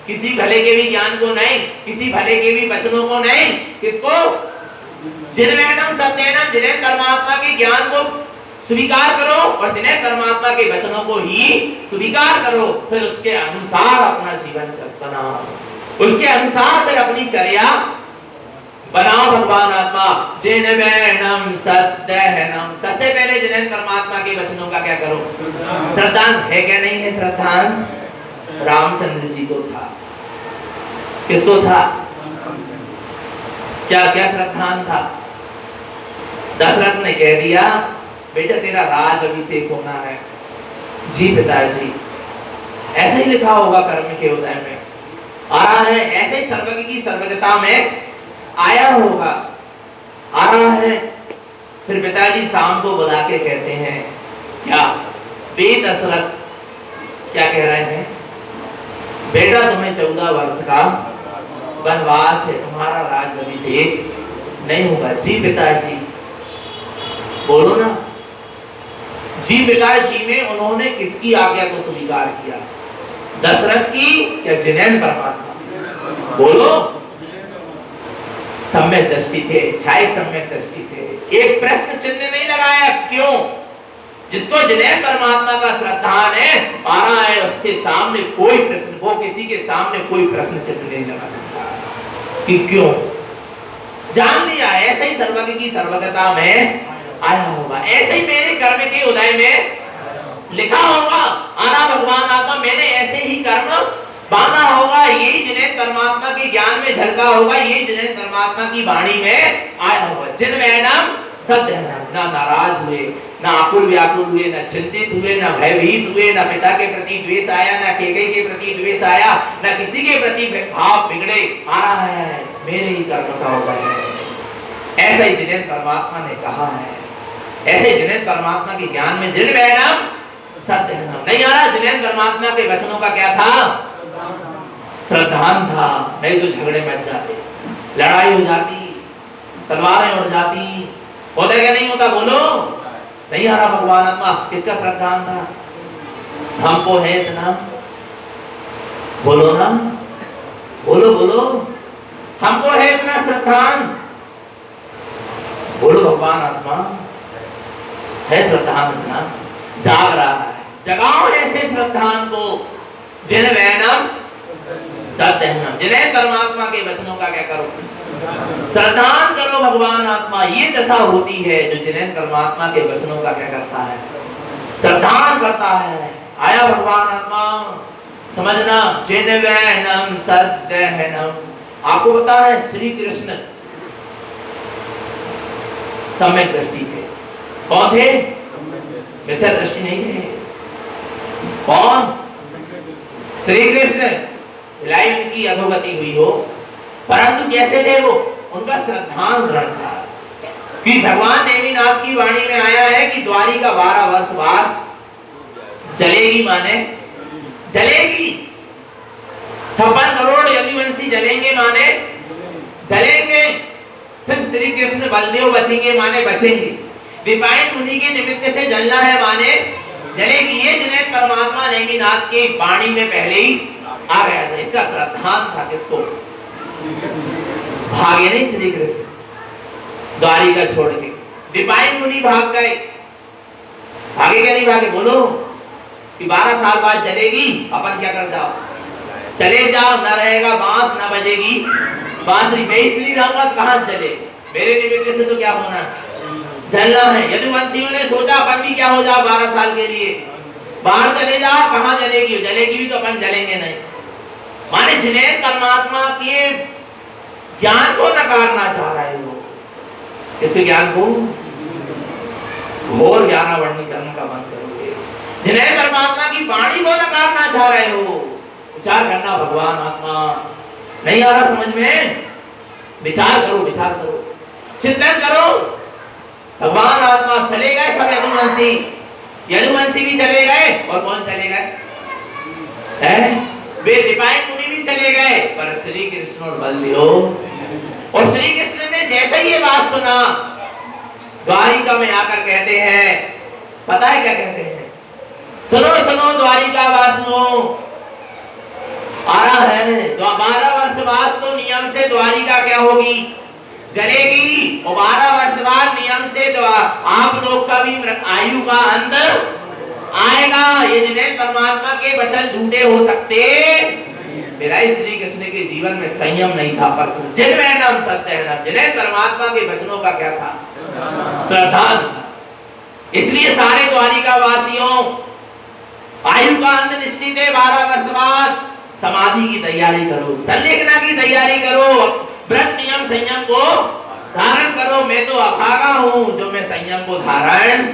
S1: किसी भले के भी ज्ञान को नहीं, किसी भले के भी वचनों को नहीं, किसको? जिनवैनम सत्यहनम, जिन्हें परमात्मा के ज्ञान को स्वीकार करो और जिन्हें परमात्मा के वचनों को ही स्वीकार करो। फिर उसके अनुसार अपना जीवन बनाओ, उसके अनुसार फिर अपनी चर्या बनाओ। भगवान आत्मा जिनवैनम सत्यहनम, सबसे पहले जिन्हें परमात्मा के वचनों का क्या करो, श्रद्धान है क्या नहीं है? श्रद्धान रामचंद्र जी को था। किसको था? क्या क्या श्रद्धान था? दशरथ ने कह दिया बेटा तेरा राज अभिषेक होना है। जी पिताजी, ऐसा ही लिखा होगा कर्म के उदय में, आ रहा है, ऐसे ही सर्वज्ञ की सर्वज्ञता में आया होगा, आ रहा है। फिर पिताजी शाम को बुला के कहते हैं क्या, बे दशरथ क्या कह रहे हैं, बेटा तुम्हें 14 वर्ष का वनवास है, तुम्हारा राज्य अभिषेक नहीं होगा। जी पिताजी, बोलो ना। जी पिताजी में उन्होंने किसकी आज्ञा को स्वीकार किया? दशरथ की या जिनेन्द्र परमात्मा? बोलो। सम्यक दृष्टि थे, छाई सम्यक दृष्टि थे, एक प्रश्न चिन्ह नहीं लगाया। क्यों? जिसको जिनेन्द्र परमात्मा का श्रद्धान है, आ रहा है, उसके सामने कोई प्रश्न, वो किसी के सामने कोई प्रश्न चिन्ह नहीं लगा सकता कि क्यों। जान लिया, ऐसे ही सर्वज्ञ की सर्वज्ञता में आया होगा, ऐसे ही मेरे कर्म के उदय में लिखा होगा। आना भगवान आत्मा, मैंने ऐसे ही कर्म बांधा होगा, यही जिन्हें परमात्मा के ज्ञान में झलका होगा, यही जिन्हें परमात्मा की वाणी में आया होगा। जिनवैनम सत्य है, ना नाराज हुए, ना आकुल व्याकुल हुए, ना चिंतित हुए, ना भयभीत हुए, ना पिता के प्रति द्वेष आया, ना केकई के प्रति द्वेष आया, ना किसी के प्रति भाव बिगड़े। आ रहा है मेरे ही कर्म का होगा है। ऐसा ही जिनेंद्र परमात्मा ने कहा है। ऐसे जिनेंद्र परमात्मा के ज्ञान में जिन वैनम सत्य है नाम नहीं आ रहा। जिनेंद्र परमात्मा के वचनों का क्या था? श्रद्धान था। नहीं तो झगड़े मच जाते, लड़ाई हो जाती, तलवारें उड़ जाती। होता क्या नहीं होता? बोलो। नहीं आ रहा भगवान आत्मा किसका श्रद्धान था? हमको है इतना, बोलो ना, बोलो बोलो, हमको है इतना श्रद्धान, बोलो भगवान आत्मा है श्रद्धान इतना, जाग रहा है। जगाओ ऐसे श्रद्धान को जिन वैनम सत्य है, जिन्हें परमात्मा के वचनों का क्या करो? श्रद्धान करो भगवान आत्मा। ये दशा होती है जो जिन्हें परमात्मा के वचनों का क्या करता है? श्रद्धान करता है। आया भगवान आत्मा, समझना जिन वैनम सत्य है नम। आपको पता है श्री कृष्ण सम्यक दृष्टि थे। कौन थे? मिथ्या दृष्टि नहीं थे। कौन? श्री कृष्ण। भलाई उनकी अधोगति हुई हो, परंतु कैसे थे वो? उनका श्रद्धान दृढ़ था कि भगवान नेमिनाथ की वाणी में आया है कि द्वारिका 12 वर्ष बाद जलेगी, माने जलेगी। 56 करोड़ यदुवंशी जलेंगे, माने जलेंगे। सिर्फ श्री कृष्ण बलदेव बचेंगे, माने बचेंगे। विपायन मुनि के निमित्त से जलना है, माने जलेगी। ये जिन्हें परमात्मा नेमिनाथ की वाणी में पहले ही आ गया था। इसका श्रद्धान था किसको? भागे नहीं श्री कृष्ण द्वारिका छोड़ के। विपायन मुनि भाग गए। भागे क्या नहीं भागे? बोलो कि 12 साल बाद जलेगी, अपन क्या कर जाओ? चले जाओ। न रहेगा बांस, न बजेगी बांसुरी। मैं इसलिए रहूंगा तो कहां चले? मेरे निमित्त से तो क्या होना? जलना है। यदुवंशियों ने सोचा अपन भी क्या हो जाओ 12 साल के लिए, बाहर चले जाओ। कहां जलेगी? जलेगी भी तो अपन जलेंगे नहीं। माने जिन्हें परमात्मा के ज्ञान को नकारना चाह रहे हो। इसके ज्ञान को घोर ज्ञानावरणीकरण का बंद करोगे। जिन्हें परमात्मा की वाणी को नकारना चाह रहे हो, विचार करना भगवान आत्मा। नहीं आ रहा समझ में? विचार करो, विचार करो, चिंतन करो। भगवान आत्मा चले गए सब यदुवंशी, यदुवंशी भी चले गए। और कौन चले गए? वे दिपायन मुनि भी चले गए, पर श्री कृष्ण और बलदेव। और श्री कृष्ण ने जैसे ये बात सुना, द्वारिका में आकर कहते हैं, पता है क्या कहते हैं? सुनो सुनो द्वारिका वासियों, आ रहा है 12 वर्ष बाद तो नियम से द्वारिका क्या होगी? जलेगी। और 12 वर्ष बाद नियम से आप लोग का भी आयु का अंत आएगा। ये जिन्हें परमात्मा के वचन झूठे हो सकते। मेरा श्री कृष्ण के जीवन में संयम नहीं था, पर जिनमें नाम सत्य है नाम, जिन्हें परमात्मा के वचनों का क्या था? श्रद्धा। इसलिए सारे द्वारिका वासियों, आयु का अंत निश्चित है 12 वर्ष बाद। समाधि की तैयारी करो, संलेखना की तैयारी करो, व्रत नियम संयम को धारण करो। मैं तो अभागा हूँ जो मैं संयम को धारण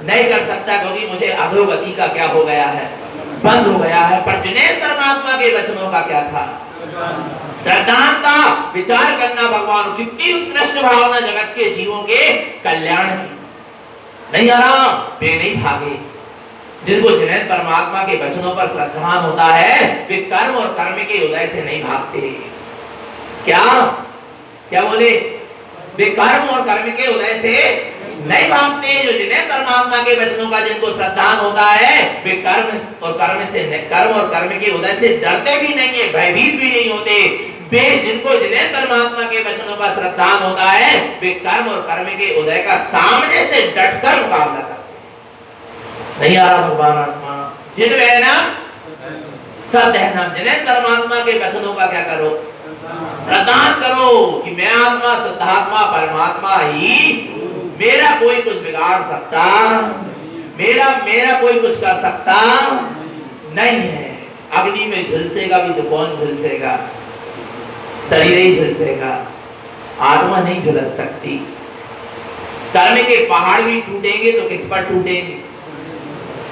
S1: नहीं कर सकता, क्योंकि मुझे अधोगति का क्या हो गया है? बंद हो गया है। पर जिन्हें परमात्मा के वचनों का क्या था? श्रद्धांता। विचार करना भगवान कितनी उत्कृष्ट भावना जगत के जीवों के कल्याण की। नहीं आ रहा? वे नहीं भागे। जिनको जिन्हें परमात्मा के वचनों पर श्रद्धान होता है, वे कर्म और कर्म के उदय से नहीं भागते। क्या क्या बोले? वे कर्म और कर्म के उदय से नहीं भागते। जो जिन्हें परमात्मा के वचनों का जिनको श्रद्धान होता है, वे कर्म और कर्म के उदय से डरते भी नहीं है, भयभीत भी नहीं होते। वे जिनको जिन्हें परमात्मा के वचनों का श्रद्धान होता है, वे कर्म और कर्म के उदय का सामने से डटकर मुकाबला करते। नहीं आ रहा भगवान आत्मा? जिन वैनम सत्य है नाम, जिन्हें परमात्मा के वचनों का क्या करो? श्रद्धान करो कि मैं आत्मा शुद्धात्मा परमात्मा ही, मेरा कोई कुछ बिगाड़ सकता, मेरा कोई कुछ कर सकता नहीं है। अग्नि में झुलसेगा भी तो कौन झुलसेगा? शरीर ही झुलसेगा, आत्मा नहीं झुलस सकती। कर्म के पहाड़ भी टूटेंगे तो किस पर टूटेंगे?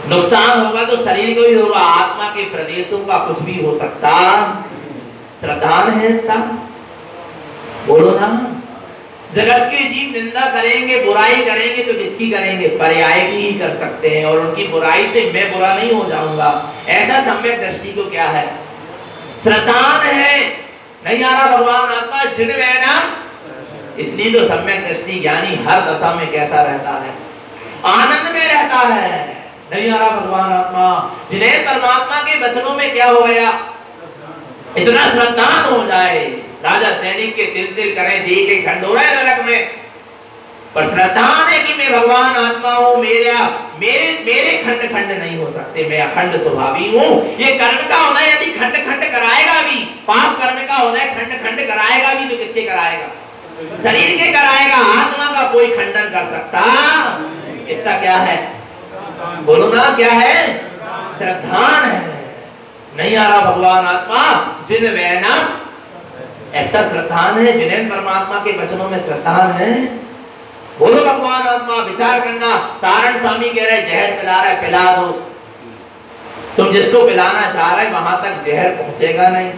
S1: नुकसान होगा तो शरीर को ही होगा, आत्मा के प्रदेशों का कुछ भी हो सकता। श्रद्धान है तब बोलो ना। जगत के जीव निंदा करेंगे, बुराई करेंगे तो किसकी करेंगे? पर्याय की ही कर सकते हैं, और उनकी बुराई से मैं बुरा नहीं हो जाऊंगा। ऐसा सम्यक दृष्टि को क्या है? श्रद्धान है। नहीं आ रहा भगवान आत्मा जिन वैना, इसलिए तो सम्यक दृष्टि ज्ञानी हर दशा में कैसा रहता है? आनंद में रहता है। नहीं आ रहा भगवान आत्मा, जिन्हें परमात्मा के वचनों में क्या हो गया? इतना श्रद्धान हो जाए। राजा सैनिक के तिल तिल करें, दी के खंड हो रहे नरक में, पर श्रद्धान है कि मैं भगवान आत्मा हूँ, मेरे खंड खंड नहीं हो सकते, मैं अखंड स्वभावी हूँ। ये कर्म का होना यदि खंड खंड कराएगा भी, पाप कर्म का होना खंड खंड कराएगा भी, तो किसके कराएगा? शरीर के कराएगा। आत्मा का कोई खंडन कर सकता? इतना क्या है? बोलो ना, क्या है? श्रद्धान है। नहीं आ रहा भगवान आत्मा जिन वैना, ऐसा श्रद्धान है जिन्हें परमात्मा के वचनों में श्रद्धान है। बोलो भगवान आत्मा। विचार करना, तारण स्वामी कह रहे जहर पिला रहा है, पिला दो। तुम जिसको पिलाना चाह रहे वहां तक जहर पहुंचेगा नहीं।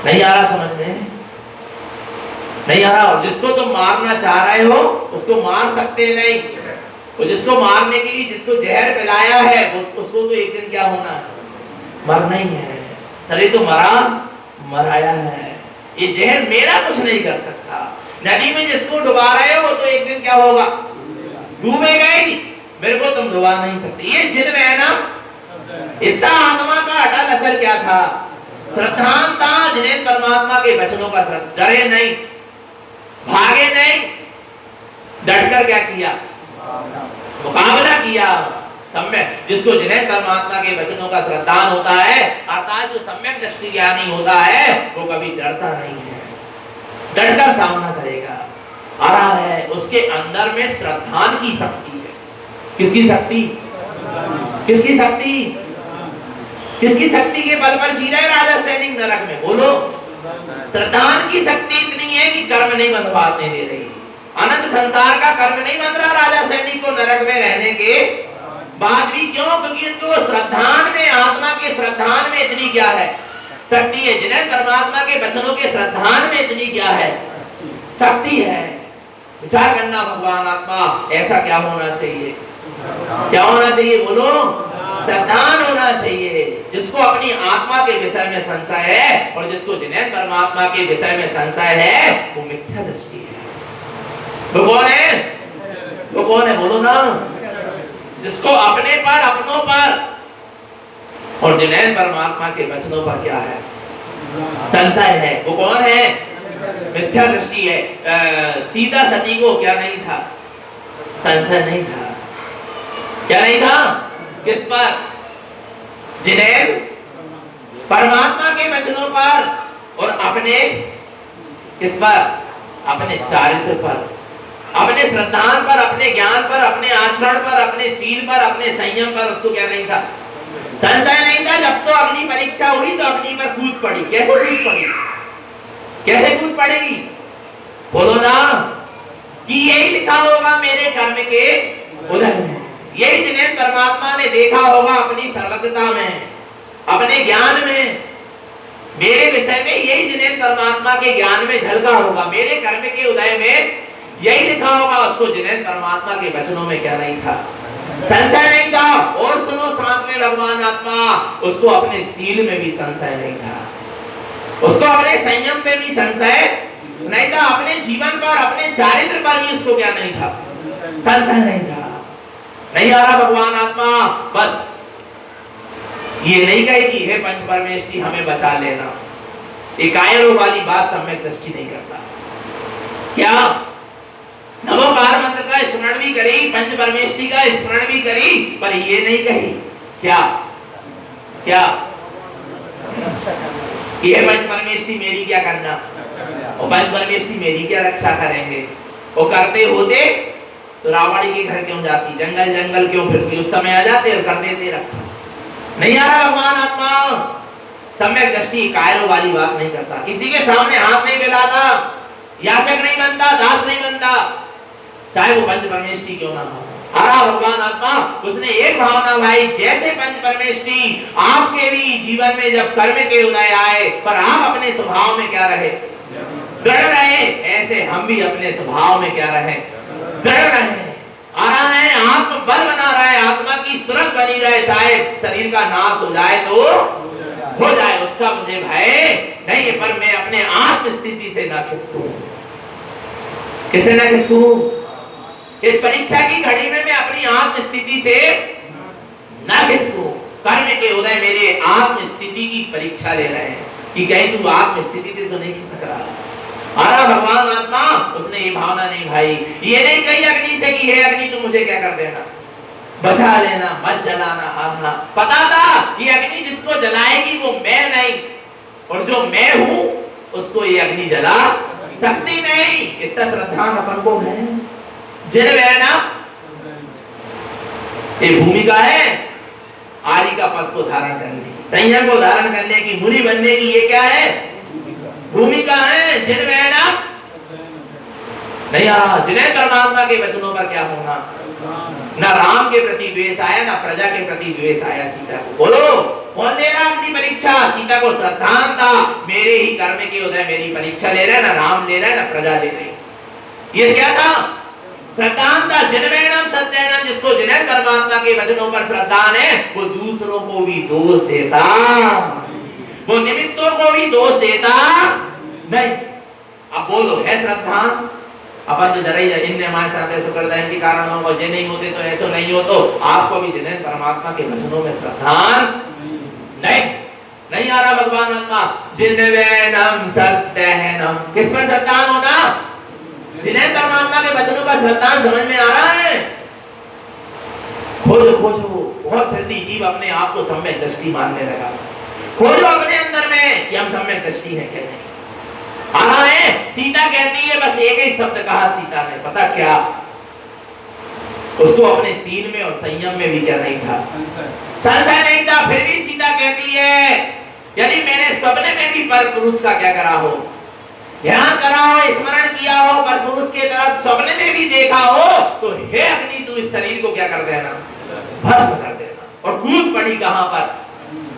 S1: नहीं आ रहा समझ में? नहीं आ रहा। जिसको तुम मारना चाह रहे हो उसको मार सकते नहीं। वो जिसको मारने के लिए जिसको जहर पिलाया है उसको तो एक दिन क्या होना है? मरना ही है। शरीर तो मराया है। ये जहर मेरा कुछ नहीं कर सकता। नदी में जिसको डुबा रहे हो वो तो एक दिन क्या होगा? डूबेगा ही। मेरे को तुम डुबा नहीं सकते। ये जिन में है ना, इतना आत्मा का अटल अचल क्या था? श्रद्धान था, जिन्हें परमात्मा के वचनों का श्रद्धा, डरे नहीं, भागे नहीं, डटकर क्या किया? मुकाबला किया। सम्यक जिसको जिन्हें परमात्मा के वचनों का श्रद्धान होता है, अर्थात जो सम्यक दृष्टि ज्ञानी होता है, वो कभी डरता नहीं है, डरकर सामना करेगा। आ रहा है उसके अंदर में श्रद्धान की शक्ति है। किसकी शक्ति? किसकी शक्ति? किसकी शक्ति के बल पर जी रहे राजा सैनिक नरक में? बोलो। श्रद्धान की शक्ति इतनी है कि कर्म नहीं बंधवाने दे रही। अनंत संसार का कर्म नहीं बंध रहा राजा सैनिक को नरक में रहने के बाद भी। क्यों? क्योंकि उनको श्रद्धान में, आत्मा के श्रद्धान में इतनी क्या है? शक्ति है। जिन्हें परमात्मा के वचनों के श्रद्धान में इतनी क्या है? शक्ति है। विचार करना भगवान आत्मा ऐसा क्या होना चाहिए? क्या होना चाहिए? बोलो। श्रद्धान होना चाहिए। जिसको अपनी आत्मा के विषय में संशय है और जिसको जिन्हें परमात्मा के विषय में संशय है वो मिथ्या दृष्टि है। वो कौन है? वो कौन है? बोलो ना। जिसको अपने पर, अपनों पर और जिन्हें परमात्मा के वचनों पर क्या है? संशय है, वो कौन है? मिथ्या दृष्टि है। सीता सती को क्या नहीं था? संशय नहीं था। क्या नहीं था? किस पर? जिन्हें परमात्मा के वचनों पर और अपने किस पर? अपने चारित्र पर, अपने श्रद्धान पर, अपने ज्ञान पर, अपने आचरण पर, अपने सील पर, अपने संयम पर उसको क्या नहीं था? संशय नहीं था। जब तो अग्नि परीक्षा हुई तो अग्नि पर कूद पड़ी। कैसे कूद पड़ी? कैसे कूद पड़ेगी? बोलो ना। कि यही लिखा होगा मेरे कर्म के उदय में। यही जिन्हें परमात्मा ने देखा होगा अपनी सर्वज्ञता में, अपने ज्ञान में, मेरे विषय में यही जिन्हें परमात्मा के ज्ञान में झलका होगा। मेरे कर्म के उदय में यही लिखा होगा। उसको जिन्हें परमात्मा के वचनों में क्या नहीं था? संशय नहीं था। और सुनो साथ में भगवान आत्मा, उसको अपने सील में भी संशय नहीं था। उसको अपने संयम पे भी संशय नहीं था। अपने जीवन पर, अपने चारित्र पर भी उसको क्या नहीं था? संशय नहीं था। नहीं आ रहा भगवान आत्मा। बस ये नहीं कहेगी हे पंच परमेष्टि हमें बचा लेना। ये कायरों वाली बात सम्यक दृष्टि नहीं करता। क्या? नमोकार मंत्र का स्मरण भी करी, पंच परमेष्टि का स्मरण भी करी, पर ये नहीं कही क्या? क्या? ये पंच परमेष्टि मेरी क्या करना, और पंच परमेष्टि मेरी क्या रक्षा करेंगे। वो करते होते तो रावण के घर क्यों जाती, जंगल जंगल क्यों फिरती, उस समय आ जाते और कर देते रक्षा। नहीं आ रहा भगवान आत्मा। सम्यक दृष्टि कायरों वाली बात नहीं करता। किसी के सामने हाथ नहीं फैलाता। याचक नहीं बनता, दास नहीं बनता, चाहे वो पंच परमेष्ठी क्यों ना हो। हरा भगवान आत्मा उसने एक भावना भाई, जैसे पंच परमेष्ठी आपके भी जीवन में जब कर्म के उदय आए पर आप अपने स्वभाव में क्या रहे, दृढ़ रहे, ऐसे हम भी अपने स्वभाव में क्या रहे, दृढ़ रहे। आ रहा है आत्म बल बना रहा है, आत्मा की सुरत बनी रहे, चाहे शरीर का नाश हो जाए तो हो जाए, उसका मुझे भय नहीं है, पर मैं अपने आत्म स्थिति से ना खिसकूं। किसे ना खिसकूं? इस परीक्षा की घड़ी में मैं अपनी आत्म स्थिति से ना खिसकूं। कर्म के उदय मेरे आत्म स्थिति की परीक्षा ले रहे हैं कि कहीं तू आत्म स्थिति से नहीं खिसक रहा। आरा भगवान आत्मा उसने ये भावना नहीं भाई, ये नहीं कही अग्नि से कि हे अग्नि तू मुझे क्या कर देना, बचा लेना, मत जलाना। आहा, पता था ये अग्नि जिसको जलाएगी वो मैं नहीं, और जो मैं हूं उसको ये अग्नि जला सकती नहीं। इतना श्रद्धान अपन को है। जिन वैना ये भूमिका है आदि का पद को धारण करने की, संयम को धारण करने की, मुनि बनने की, ये क्या है? भूमिका है। जिन वैना नहीं आ, जिन्हें परमात्मा के वचनों पर क्या होना, ना राम के प्रति द्वेष आया, ना प्रजा के प्रति द्वेष आया। सीता को बोलो कौन ले रहा अपनी परीक्षा? सीता को श्रद्धान था, मेरे ही कर्म के उदय मेरी परीक्षा ले रहा है, ना राम ले रहा है ना प्रजा ले रही। ये क्या था? श्रद्धान था। जिनमें सत्यनम, जिसको जिन्हें परमात्मा के वचनों पर श्रद्धान है वो दूसरों को भी दोष देता, वो निमित्तों को भी दोष देता नहीं। अब बोलो है श्रद्धान? अपन तो डरे इनने हमारे साथ ऐसा करता है, इनके कारण होगा, जे नहीं होते तो ऐसा नहीं हो, तो आपको भी जिन्हें परमात्मा के वचनों में श्रद्धान नहीं आ रहा भगवान आत्मा। जिनमें सत्यनम, किस पर श्रद्धान होना? जिन्हें परमात्मा के वचनों का श्रद्धान समझ में आ रहा है। खोजो खोजो, बहुत जल्दी जीव अपने आप को सम्यक दृष्टि मानने लगा। खोजो अपने अंदर में कि हम सम्यक दृष्टि है क्या नहीं। आ रहा है सीता कहती है, बस एक ही शब्द कहा सीता ने, पता क्या? उसको अपने सीन में और संयम में भी क्या नहीं था, संशय नहीं था। फिर भी सीता कहती है यदि मैंने सपने में भी पर पुरुष का क्या करा हो, ध्यान करा हो, स्मरण किया हो, पर पुरुष के तरफ सपने में भी देखा हो, तो हे अग्नि तू इस शरीर को क्या कर देना, भस्म कर देना। और कूद पड़ी कहां पर?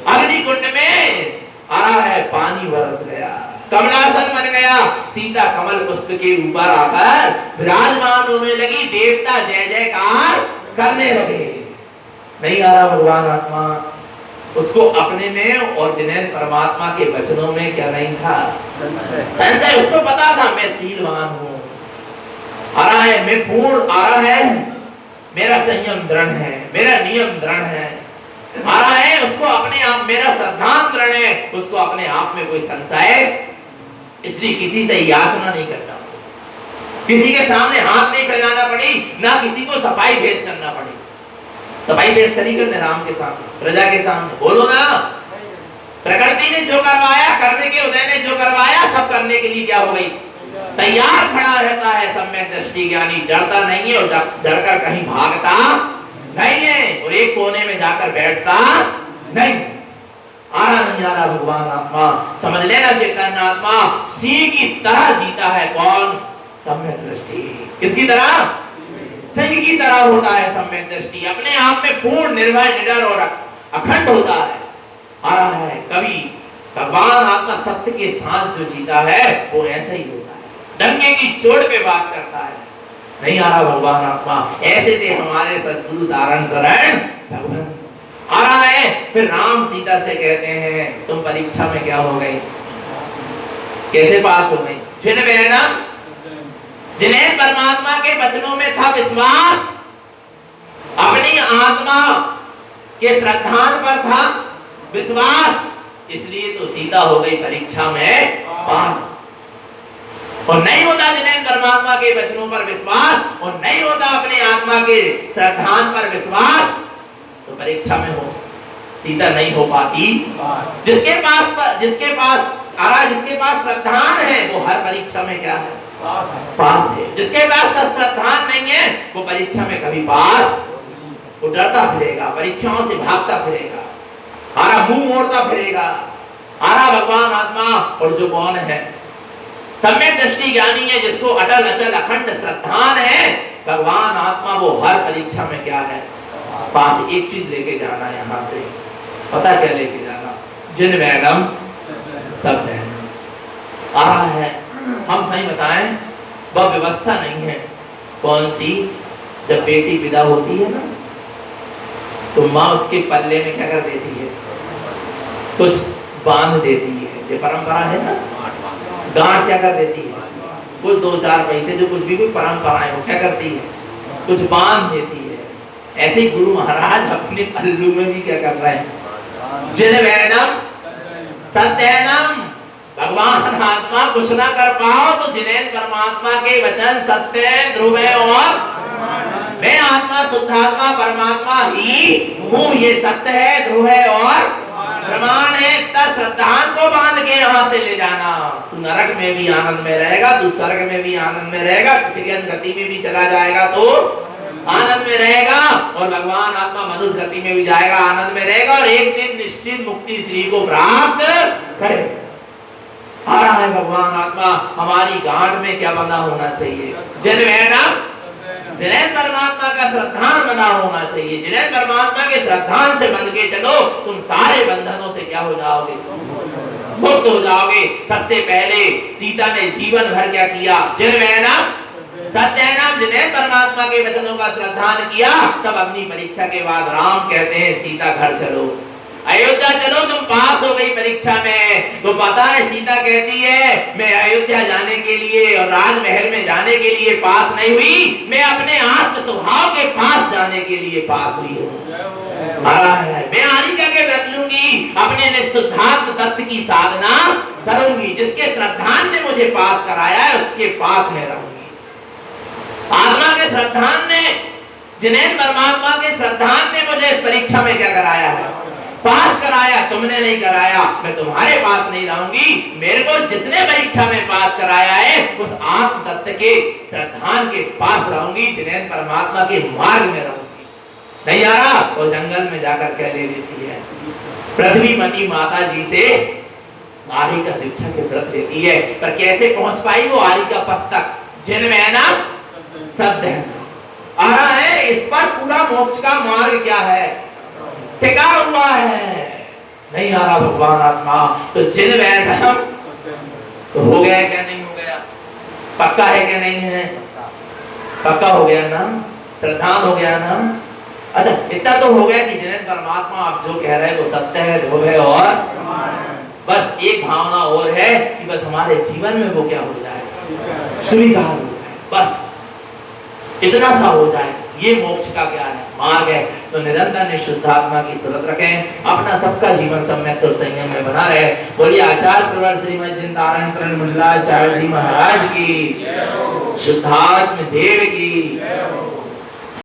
S1: अग्नि कुंड में। आ रहा है पानी बरस गया, कमलासन बन गया, सीता कमल पुष्प के ऊपर आकर विराजमान होने लगी, देवता जय जयकार करने लगे। नहीं आ रहा भगवान आत्मा, उसको अपने में और जिन्हें परमात्मा के वचनों में क्या नहीं था, संशय। उसको पता था मैं शीलवान हूं, आ रहा है मैं पूर्ण, आ रहा है मेरा संयम दृढ़ है, मेरा नियम दृढ़ है, आ रहा है उसको अपने आप, मेरा श्रद्धान दृढ़ है, उसको अपने आप में कोई संशय, इसलिए किसी से याचना नहीं करता, किसी के सामने हाथ नहीं फैलाना पड़ी, ना किसी को सफाई भेज करना पड़ी। सफाई पेश करी करने राम के सामने, प्रजा के सामने, बोलो ना। प्रकृति ने जो करवाया, करने के उदय ने जो करवाया, सब करने के लिए क्या हो गई, तैयार खड़ा रहता है सम्यक दृष्टि ज्ञानी। डरता नहीं है और डर कर कहीं भागता नहीं है, और एक कोने में जाकर बैठता नहीं। आ रहा नहीं आ रहा भगवान आत्मा, समझ लेना चेतन आत्मा सिंह की तरह जीता है। कौन? सम्यक दृष्टि। किसकी तरह? सिंह की तरह होता है सम्यक दृष्टि, अपने आप में पूर्ण निर्भय, निडर और अखंड होता है। आ रहा है कभी भगवान आत्मा सत्य के साथ जो जीता है वो ऐसा ही होता है, डंके की चोट पे बात करता है। नहीं आ रहा भगवान आत्मा, ऐसे थे हमारे सद्गुरु धारण करण भगवान। आ रहा है फिर राम सीता से कहते हैं तुम परीक्षा में क्या हो गई, कैसे पास हो गई? जिन्हें परमात्मा के वचनों में था विश्वास, अपनी आत्मा के श्रद्धान पर था विश्वास, इसलिए तो सीता हो गई परीक्षा में पास। और नहीं होता जिन्हें परमात्मा के वचनों पर विश्वास, और नहीं होता अपने आत्मा के श्रद्धान पर विश्वास, तो परीक्षा में हो सीता नहीं हो पाती। जिसके पास श्रद्धान है वो हर परीक्षा में क्या है, पास है। जिसके पास श्रद्धान नहीं है वो परीक्षा में कभी पास, वो डरता फिरेगा, परीक्षाओं से भागता फिरेगा, आरा मुंह मोड़ता फिरेगा। आरा भगवान आत्मा, और जो कौन है सम्यक दृष्टि ज्ञानी है जिसको अटल अचल अखंड श्रद्धान है भगवान आत्मा, वो हर परीक्षा में क्या है, पास। एक चीज लेके जाना है यहाँ से, पता क्या लेके जाना, जिन वैनम सब आ रहा है। हम सही बताएं, वह व्यवस्था नहीं है। कौन सी? जब बेटी विदा होती है ना, तो माँ उसके पल्ले में क्या कर देती है, कुछ बांध देती है। ये परंपरा है ना, गांठ क्या कर देती है, कुछ 2-4 पैसे, जो कुछ भी कोई परंपरा है वो क्या करती है, कुछ बांध देती है। ऐसे ही गुरु महाराज अपने पल्लू में भी क्या कर रहे हैं, जिन वैनम सत्यनम। भगवान आत्मा कुछ ना कर पाओ तो जिन्हें परमात्मा के वचन सत्य ध्रुव और मैं आत्मा शुद्धात्मा परमात्मा ही हूँ, ये सत्य है, ध्रुव है और प्रमाण है। श्रद्धान को बांध के यहाँ से ले जाना। तू नरक में भी आनंद में रहेगा, तू स्वर्ग में भी आनंद में रहेगा, गति में भी चला जाएगा तो आनंद में रहेगा, और भगवान आत्मा मनुष्य गति में भी जाएगा, आनंद में रहेगा, और एक दिन निश्चित मुक्ति श्री को प्राप्त करे। आ रहा है भगवान आत्मा। हमारी गांठ में क्या बंधा होना चाहिए, जिन वैनम, जिन्हें परमात्मा का श्रद्धान बना होना चाहिए। जिन्हें परमात्मा के श्रद्धान से बंध के चलो, तुम सारे बंधनों से क्या हो जाओगे, मुक्त हो जाओगे। सबसे पहले सीता ने जीवन भर क्या किया, जिन वैनम सत्यनम, जिन्हें परमात्मा के वचनों का श्रद्धान किया। तब अपनी परीक्षा के बाद राम कहते हैं सीता घर चलो, अयोध्या चलो, तुम पास हो गई परीक्षा में। तो पता है सीता कहती है मैं अयोध्या जाने के लिए और राजमहल में जाने के लिए पास नहीं हुई, मैं अपने आत्म स्वभाव के पास जाने के लिए पास हुई हूँ। मैं आरिका के व्रत लूंगी, अपने निःशुद्धात्म तत्व की साधना करूंगी। जिसके श्रद्धान ने मुझे पास कराया है उसके पास में रहूंगी। आत्मा के श्रद्धान ने, जिन्हें परमात्मा के श्रद्धान ने मुझे इस परीक्षा में क्या कराया है, पास कराया। तुमने नहीं कराया, मैं तुम्हारे पास नहीं रहूंगी। मेरे को जिसने परीक्षा में पास कराया है उस आत्म तत्व के श्रद्धान के पास रहूंगी, जिन्हें परमात्मा के मार्ग में रहूंगी। नहीं आ रहा और जंगल में जाकर क्या ले लेती है, पृथ्वी मती माता जी से आरिका दीक्षा के व्रत लेती है। पर कैसे पहुंच पाई वो आरिका पद तक, जिन वैनम सत्यनम। आ रहा है, इस पर पूरा मोक्ष का मार्ग क्या है, टिका हुआ है। नहीं आ रहा भगवान आत्मा। तो जिन वैनम तो हो गया क्या, नहीं हो गया, पक्का है क्या, नहीं है, पक्का हो गया ना, श्रद्धान हो गया ना। अच्छा इतना तो हो गया कि जिन्हें परमात्मा आप जो कह रहे हैं वो सत्य है, ध्रुव है, और बस एक भावना और है कि बस हमारे जीवन में वो क्या हो जाए, स्वीकार हो जाए, बस इतना सा हो जाए। ये मोक्ष का क्या है, मार्ग है। तो निरंतर निःशुद्धात्मा की सुरत रखें, अपना सबका जीवन सम्यक और संयम में बना रहे। बोलिए आचार्य प्रवर श्रीमद जिंदारण करण मुल्लाचार्य जी महाराज की, शुद्धात्म देव की।